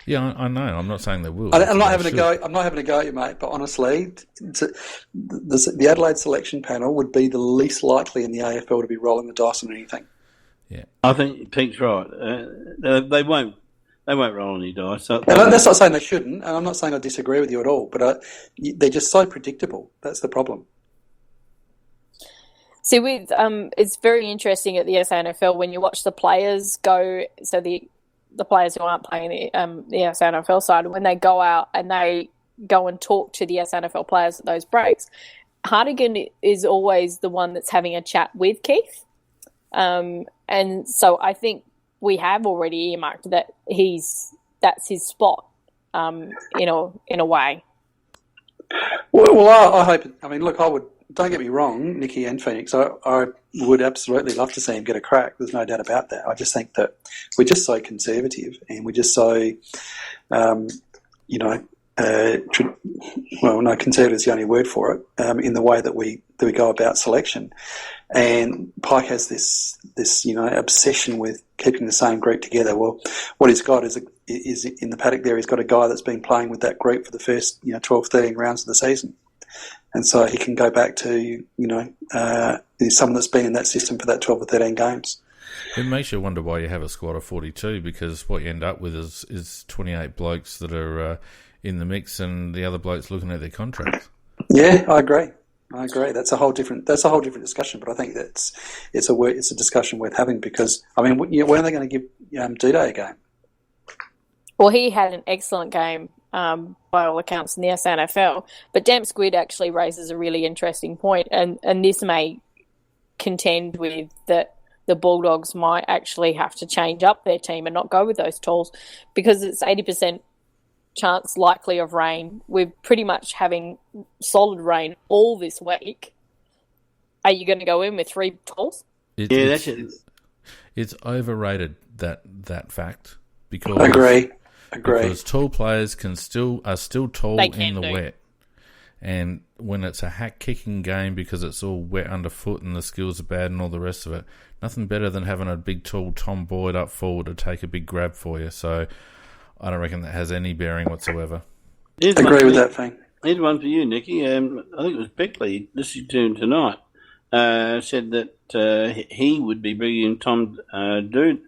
Yeah, I know. I'm not saying they will. I'm not having a go. I'm not having a go at you, mate. But honestly, the Adelaide selection panel would be the least likely in the AFL to be rolling the dice on anything. Yeah, I think Pete's right. They won't roll any dice. So that's not saying they shouldn't, and I'm not saying I disagree with you at all. But they're just so predictable. That's the problem. See, it's very interesting at the SANFL when you watch the players go. So the players who aren't playing the SANFL side, when they go out and they go and talk to the SANFL players at those breaks, Hartigan is always the one that's having a chat with Keith. And so I think we have already earmarked that that's his spot, in a way. Well, I hope. I mean, look, I would. Don't get me wrong, Nikki and Phoenix. I would absolutely love to see him get a crack. There's no doubt about that. I just think that we're just so conservative, and we're just so, conservative is the only word for it. In the way that we go about selection, and Pike has this obsession with keeping the same group together. Well, what he's got is in the paddock there. He's got a guy that's been playing with that group for the first 12, 13 rounds of the season. And so he can go back to, someone that's been in that system for that 12 or 13 games. It makes you wonder why you have a squad of 42, because what you end up with is 28 blokes that are in the mix, and the other blokes looking at their contracts. Yeah, I agree. That's a whole different discussion. But I think it's a discussion worth having, because when are they going to give Duday a game? Well, he had an excellent game. By all accounts in the SNFL. But Damp Squid actually raises a really interesting point, and this may contend with that the Bulldogs might actually have to change up their team and not go with those tools, because it's 80% chance likely of rain. We're pretty much having solid rain all this week. Are you going to go in with 3 tools? It's overrated, that fact, because Agree. Because tall players are still tall in the wet, and when it's a hack kicking game because it's all wet underfoot and the skills are bad and all the rest of it, nothing better than having a big tall Tom Boyd up forward to take a big grab for you. So I don't reckon that has any bearing whatsoever. Agree with that thing. Here's one for you, Nicky. I think it was Beckley listening to him tonight. Said that he would be bringing Tom Duday,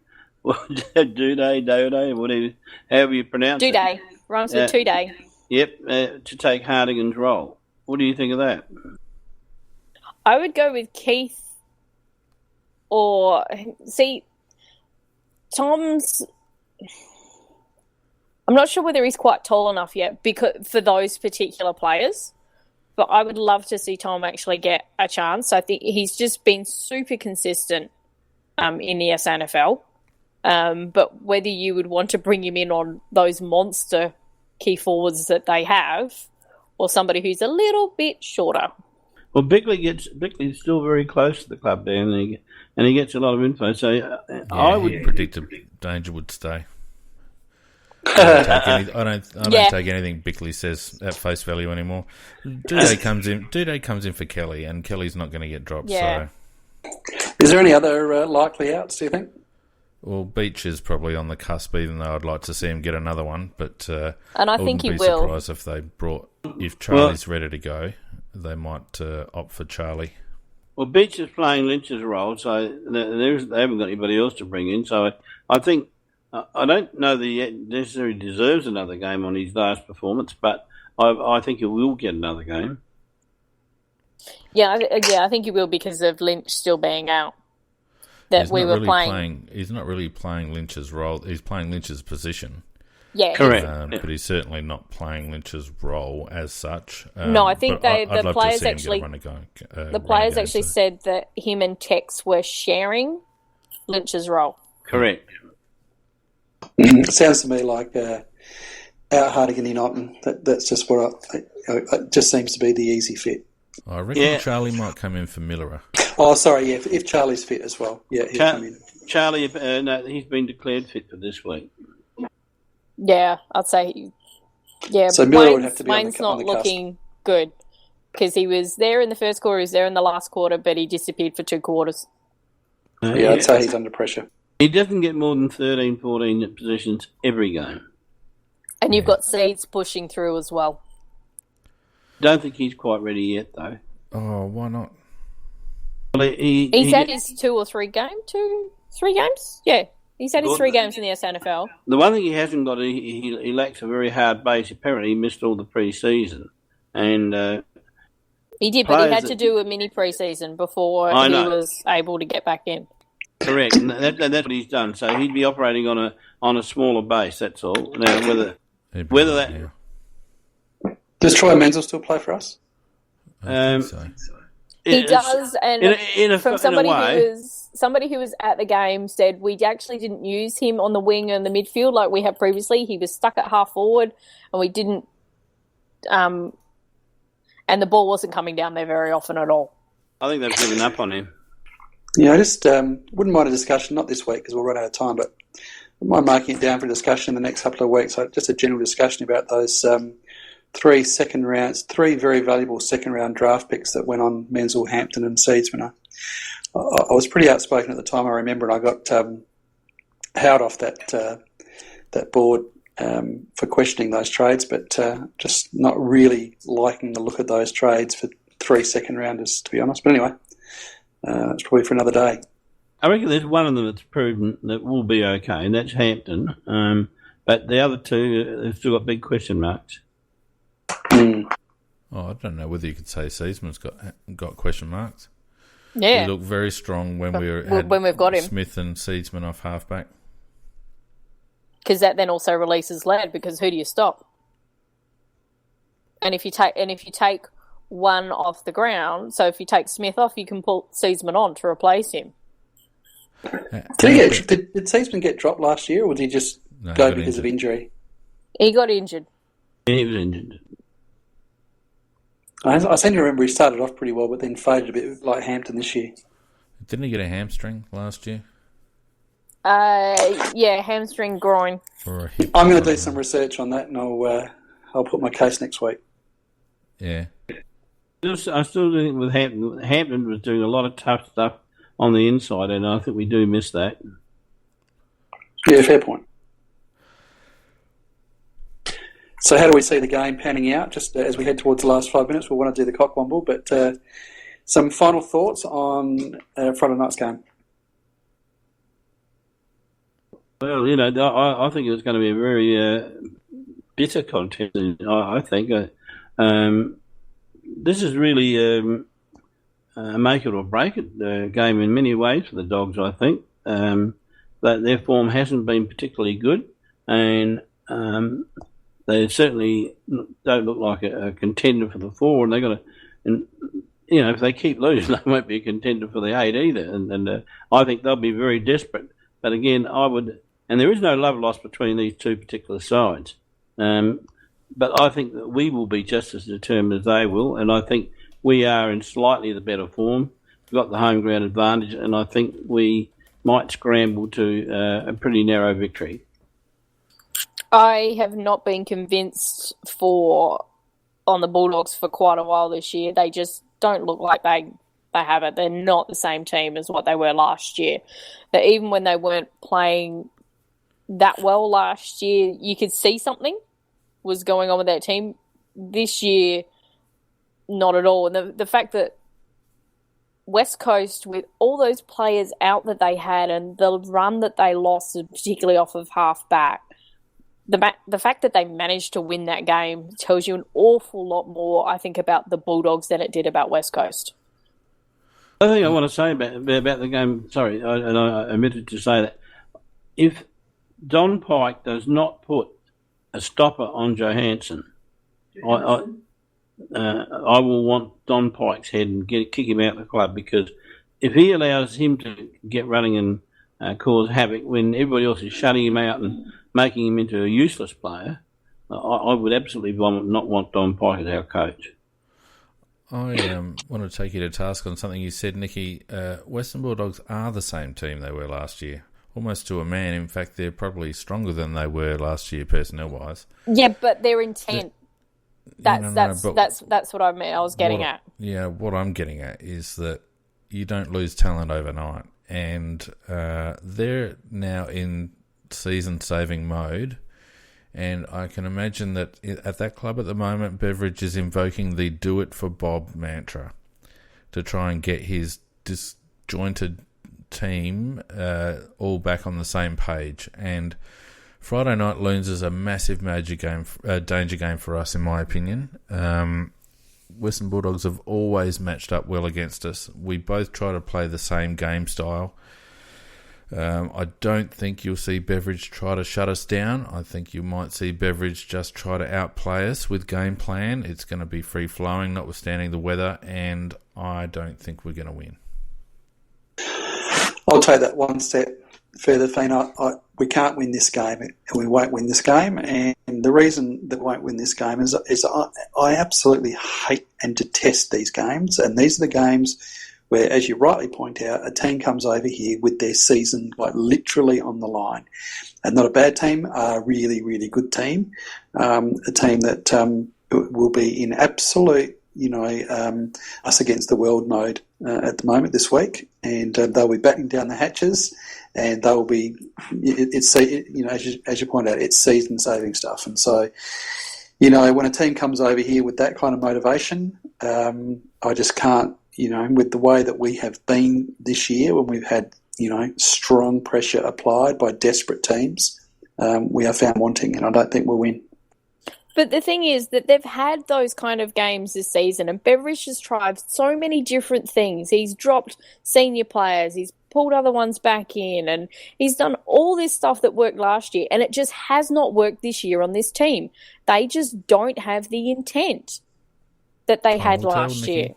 whatever, however you pronounce it. Duday. Rhymes with 2 day. Yep, to take Hartigan's role. What do you think of that? I would go with Keith Tom's... I'm not sure whether he's quite tall enough yet for those particular players. But I would love to see Tom actually get a chance. I think he's just been super consistent in the SNFL. But whether you would want to bring him in on those monster key forwards that they have, or somebody who's a little bit shorter. Well, Bickley's still very close to the club there, and he gets a lot of info. So I would predict Danger would stay. I don't take anything Bickley says at face value anymore. Duday comes in for Kelly, and Kelly's not going to get dropped. Yeah. So, is there any other likely outs, do you think? well, Beach is probably on the cusp, even though I'd like to see him get another one. But and I think he will. Wouldn't be surprised if Charlie's ready to go, they might opt for Charlie. Well, Beach is playing Lynch's role, so they haven't got anybody else to bring in. So I think. I don't know that he necessarily deserves another game on his last performance, but I think he will get another game. Yeah, I think he will because of Lynch still being out. He's not really playing Lynch's role. He's playing Lynch's position. Yeah, correct. But he's certainly not playing Lynch's role as such. No, I think the players actually so. said that him and Tex were sharing Lynch's role. Correct. It sounds to me like out Hardigan in Otten. That's just what it just seems to be the easy fit. I reckon Charlie might come in for Millerer. Oh, sorry, yeah. If Charlie's fit as well, yeah, he'll come in. Charlie, no, he's been declared fit for this week. Yeah, I'd say. Yeah, so Miller would have to be Wayne's on the not looking good because he was there in the first quarter, he was there in the last quarter, but he disappeared for 2 quarters. Yeah, I'd say he's under pressure. He doesn't get more than 13, 14 positions every game. And you've got Seeds pushing through as well. Don't think he's quite ready yet, though. Oh, why not? Well, he's had his 2 or 3 games? 3 games? Yeah. He's had his 3 games in the SNFL. The one thing he hasn't got, he lacks a very hard base. Apparently, he missed all the pre-season. And he did, but he had to do a mini pre-season before he was able to get back in. Correct, and that's what he's done. So he'd be operating on a smaller base. That's all. Now, whether that does Troy Menzel still play for us? I think so. He does, and from somebody who was at the game said we actually didn't use him on the wing and the midfield like we had previously. He was stuck at half forward, and we didn't. And the ball wasn't coming down there very often at all. I think they've given up on him. Yeah, I just wouldn't mind a discussion, not this week because we'll run out of time, but I wouldn't mind marking it down for discussion in the next couple of weeks. So just a general discussion about those 3 very valuable second-round draft picks that went on Menzel, Hampton and Seedsman. I was pretty outspoken at the time, I remember, and I got howled off that board for questioning those trades, but just not really liking the look of those trades for 3 second-rounders, to be honest. But anyway. It's probably for another day. I reckon there's one of them that's proven that will be okay, and that's Hampton. But the other 2 have still got big question marks. Oh, I don't know whether you could say Seaman's got question marks. Yeah, he looked very strong when we've got him. Smith and Seedsman off halfback. Because that then also releases Ladd. Because who do you stop? And if you take one off the ground, so if you take Smith off, you can pull Seedsman on to replace him. Did Seedsman get dropped last year, or did he just go because of injury? He got injured. He was injured. I seem to remember he started off pretty well, but then faded a bit like Hampton this year. Didn't he get a hamstring last year? Yeah, hamstring, groin. Or a hip. I'm going to do some research on that, and I'll put my case next week. Yeah. I still think with Hampton was doing a lot of tough stuff on the inside, and I think we do miss that. Yeah, fair point. So how do we see the game panning out? Just as we head towards the last 5 minutes, we'll want to do the Cockwomble, but some final thoughts on Friday night's game? Well, I think it's going to be a very bitter contest, I think. This is really a make it or break it game in many ways for the Dogs, I think. That their form hasn't been particularly good, and they certainly don't look like a contender for the 4, and they got to, and if they keep losing, they won't be a contender for the 8 either. And I think they'll be very desperate. But again, and there is no love lost between these two particular sides. But I think that we will be just as determined as they will, and I think we are in slightly the better form. We've got the home ground advantage, and I think we might scramble to a pretty narrow victory. I have not been convinced on the Bulldogs for quite a while this year. They just don't look like they have it. They're not the same team as what they were last year. That even when they weren't playing that well last year, you could see something was going on with that team. This year, not at all. And the fact that West Coast, with all those players out that they had and the run that they lost, particularly off of half-back, the fact that they managed to win that game tells you an awful lot more, I think, about the Bulldogs than it did about West Coast. I think I want to say about the game, sorry, and I omitted to say that, if Don Pike does not put a stopper on Johansson, I will want Don Pike's head and kick him out of the club, because if he allows him to get running and cause havoc when everybody else is shutting him out and making him into a useless player, I would absolutely not want Don Pike as our coach. I want to take you to task on something you said, Nicky. Western Bulldogs are the same team they were last year, almost to a man. In fact, they're probably stronger than they were last year, personnel-wise. Yeah, but their intent. That's what I meant. I was getting at. Yeah, what I'm getting at is that you don't lose talent overnight, and they're now in season-saving mode. And I can imagine that at that club at the moment, Beveridge is invoking the "do it for Bob" mantra to try and get his disjointed team all back on the same page. And Friday night looms as a massive danger game for us, in my opinion. Western Bulldogs have always matched up well against us. We both try to play the same game style. I don't think you'll see Beveridge try to shut us down. I think you might see Beveridge just try to outplay us with game plan. It's going to be free-flowing, notwithstanding the weather, and I don't think we're going to win. I'll take that one step further, Fane. We can't win this game, and we won't win this game. And the reason that we won't win this game is I absolutely hate and detest these games. And these are the games where, as you rightly point out, a team comes over here with their season literally on the line. And not a bad team, a really, really good team. A team that will be in absolute, us against the world mode at the moment this week. And they'll be batting down the hatches, and they will be, as you point out, it's season-saving stuff. And so, when a team comes over here with that kind of motivation, I just can't, with the way that we have been this year, when we've had, strong pressure applied by desperate teams, we are found wanting, and I don't think we'll win. But the thing is that they've had those kind of games this season, and Beveridge has tried so many different things. He's dropped senior players, he's pulled other ones back in, and he's done all this stuff that worked last year, and it just has not worked this year on this team. They just don't have the intent that they had last year.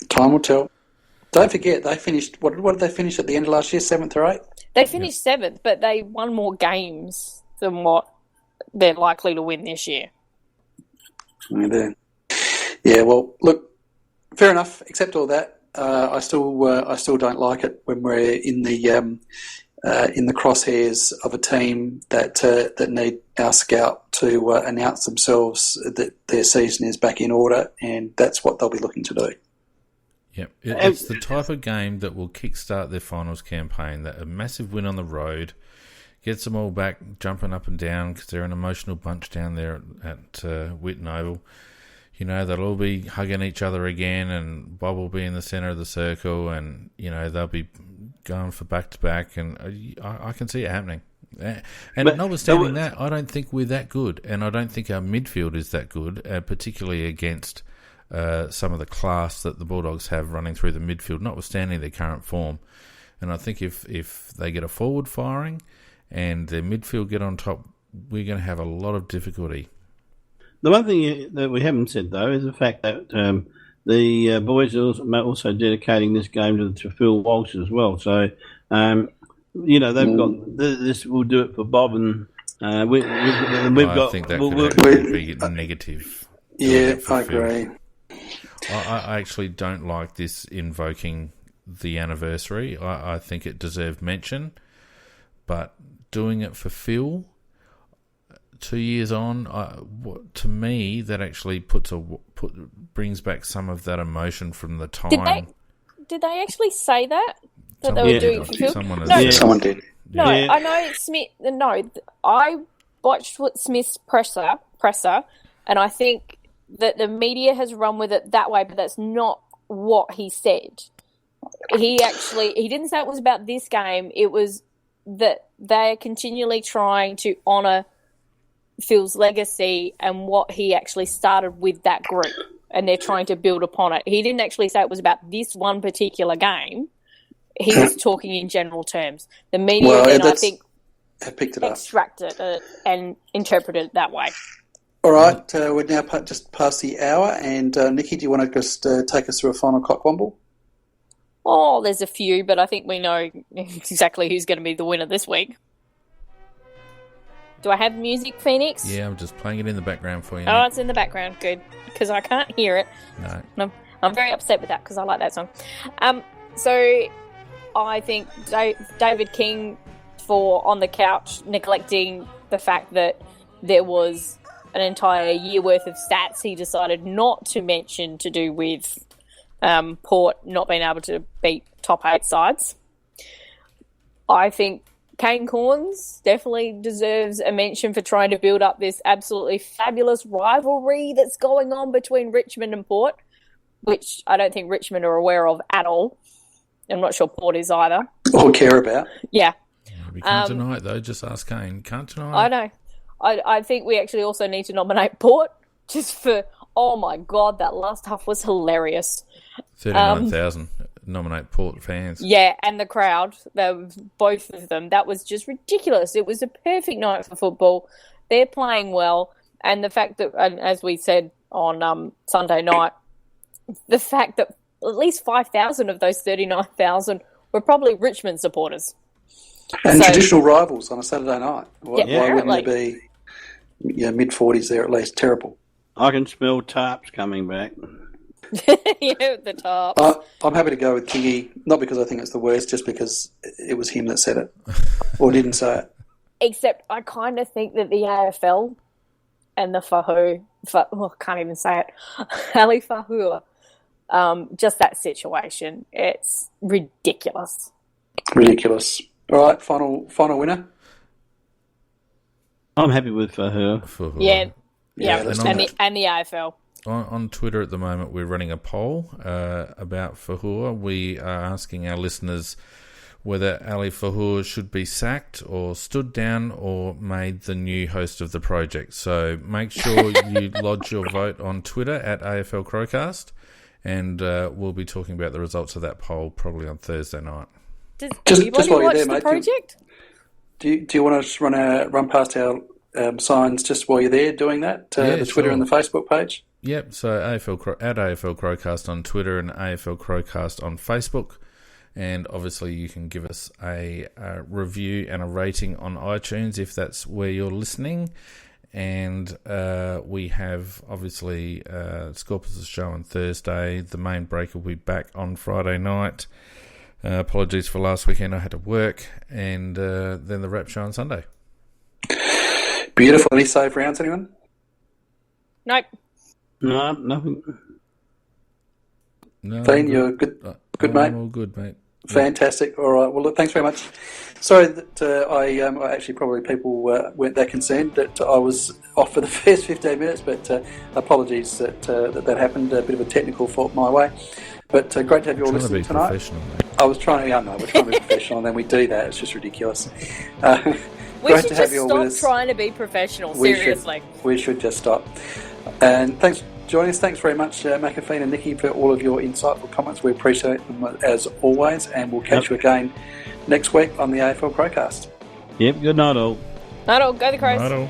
Time will tell. Don't forget, they finished, what did they finish at the end of last year, 7th or 8th? They finished 7th, but they won more games than what they're likely to win this year. Yeah, well, look, fair enough. Accept all that. I still don't like it when we're in the crosshairs of a team that need our scout to announce themselves that their season is back in order, and that's what they'll be looking to do. Yep, it's the type of game that will kickstart their finals campaign. That a massive win on the road gets them all back jumping up and down, because they're an emotional bunch down there at Whitten Oval. They'll all be hugging each other again, and Bob will be in the centre of the circle, and they'll be going for back-to-back, and I can see it happening. And notwithstanding that, I don't think we're that good, and I don't think our midfield is that good, particularly against some of the class that the Bulldogs have running through the midfield, notwithstanding their current form. And I think if they get a forward firing and their midfield get on top we're going to have a lot of difficulty. The one thing that we haven't said, though, is the fact that the boys are also dedicating this game to Phil Walsh as well. So, they've got this. We'll do it for Bob, and we've got. I think that could be negative. Yeah, I agree. I actually don't like this invoking the anniversary. I think it deserved mention, but doing it for Phil 2 years on, to me, that actually brings back some of that emotion from the time. Did they actually say that they were doing it for Phil? Someone did. No, yeah. I know Smith. No, I watched Smith's presser, and I think that the media has run with it that way, but that's not what he said. He didn't say it was about this game. It was that they're continually trying to honour Phil's legacy and what he actually started with that group, and they're trying to build upon it. He didn't actually say it was about this one particular game. He was talking in general terms. The media, I think, picked it extracted it and interpreted it that way. All right, we're now just past the hour, and Nikki, do you want to just take us through a final cockwomble? Oh, there's a few, but I think we know exactly who's going to be the winner this week. Do I have music, Phoenix? Yeah, I'm just playing it in the background for you. Oh, it's in the background. Good, because I can't hear it. No. I'm very upset with that because I like that song. So I think David King for On the Couch neglecting the fact that there was an entire year worth of stats he decided not to mention to do with Port not being able to beat top 8 sides. I think Kane Corns definitely deserves a mention for trying to build up this absolutely fabulous rivalry that's going on between Richmond and Port, which I don't think Richmond are aware of at all. I'm not sure Port is either. Or care about. Yeah. We can't deny it, though. Just ask Kane. Can't deny it. I know. I think we actually also need to nominate Port just for, oh my God, that last half was hilarious. 39,000 nominate Port fans. Yeah, and the crowd, both of them, that was just ridiculous. It was a perfect night for football. They're playing well, and the fact that, and as we said on Sunday night, the fact that at least 5,000 of those 39,000 were probably Richmond supporters. And traditional rivals on a Saturday night. Why wouldn't there be mid-40s there at least? Terrible. I can smell tarps coming back. Yeah, the top. I'm happy to go with Kingy, not because I think it's the worst, just because it was him that said it, or didn't say it. Except I kind of think that the AFL and the Fahour, can't even say it, Ali Fahour, just that situation, it's ridiculous. Ridiculous. All right, final winner. I'm happy with Fahour. Yeah, and the AFL. On Twitter at the moment, we're running a poll about Fahour. We are asking our listeners whether Ali Fahour should be sacked or stood down or made the new host of the project. So make sure you lodge your vote on Twitter at AFL Crowcast, and we'll be talking about the results of that poll probably on Thursday night. Does anybody watch the project? Do you want to just run past our signs just while you're there doing that? The Twitter and the Facebook page? Yep, so at AFL Crowcast on Twitter and AFL Crowcast on Facebook. And obviously you can give us a review and a rating on iTunes if that's where you're listening. And we have, obviously, Scorpus' show on Thursday. The main break will be back on Friday night. Apologies for last weekend, I had to work. And then the wrap show on Sunday. Beautiful. Any safe rounds, anyone? Nope. No, nothing. No, Dean, you're good, mate? All good, mate. Fantastic. All right. Well, look, thanks very much. Sorry that I actually probably people weren't that concerned that I was off for the first 15 minutes, but apologies that happened. A bit of a technical fault my way. But great to have you all listening tonight. I was trying to, we're trying to be professional, and then we do that. It's just ridiculous. We should just stop trying to be professional, seriously. We should just stop. And thanks for joining us. Thanks very much, McAfee and Nikki, for all of your insightful comments. We appreciate them as always, and we'll catch you again next week on the AFL Crowcast. Yep, good night all. Not all. Go the Crows. Not all.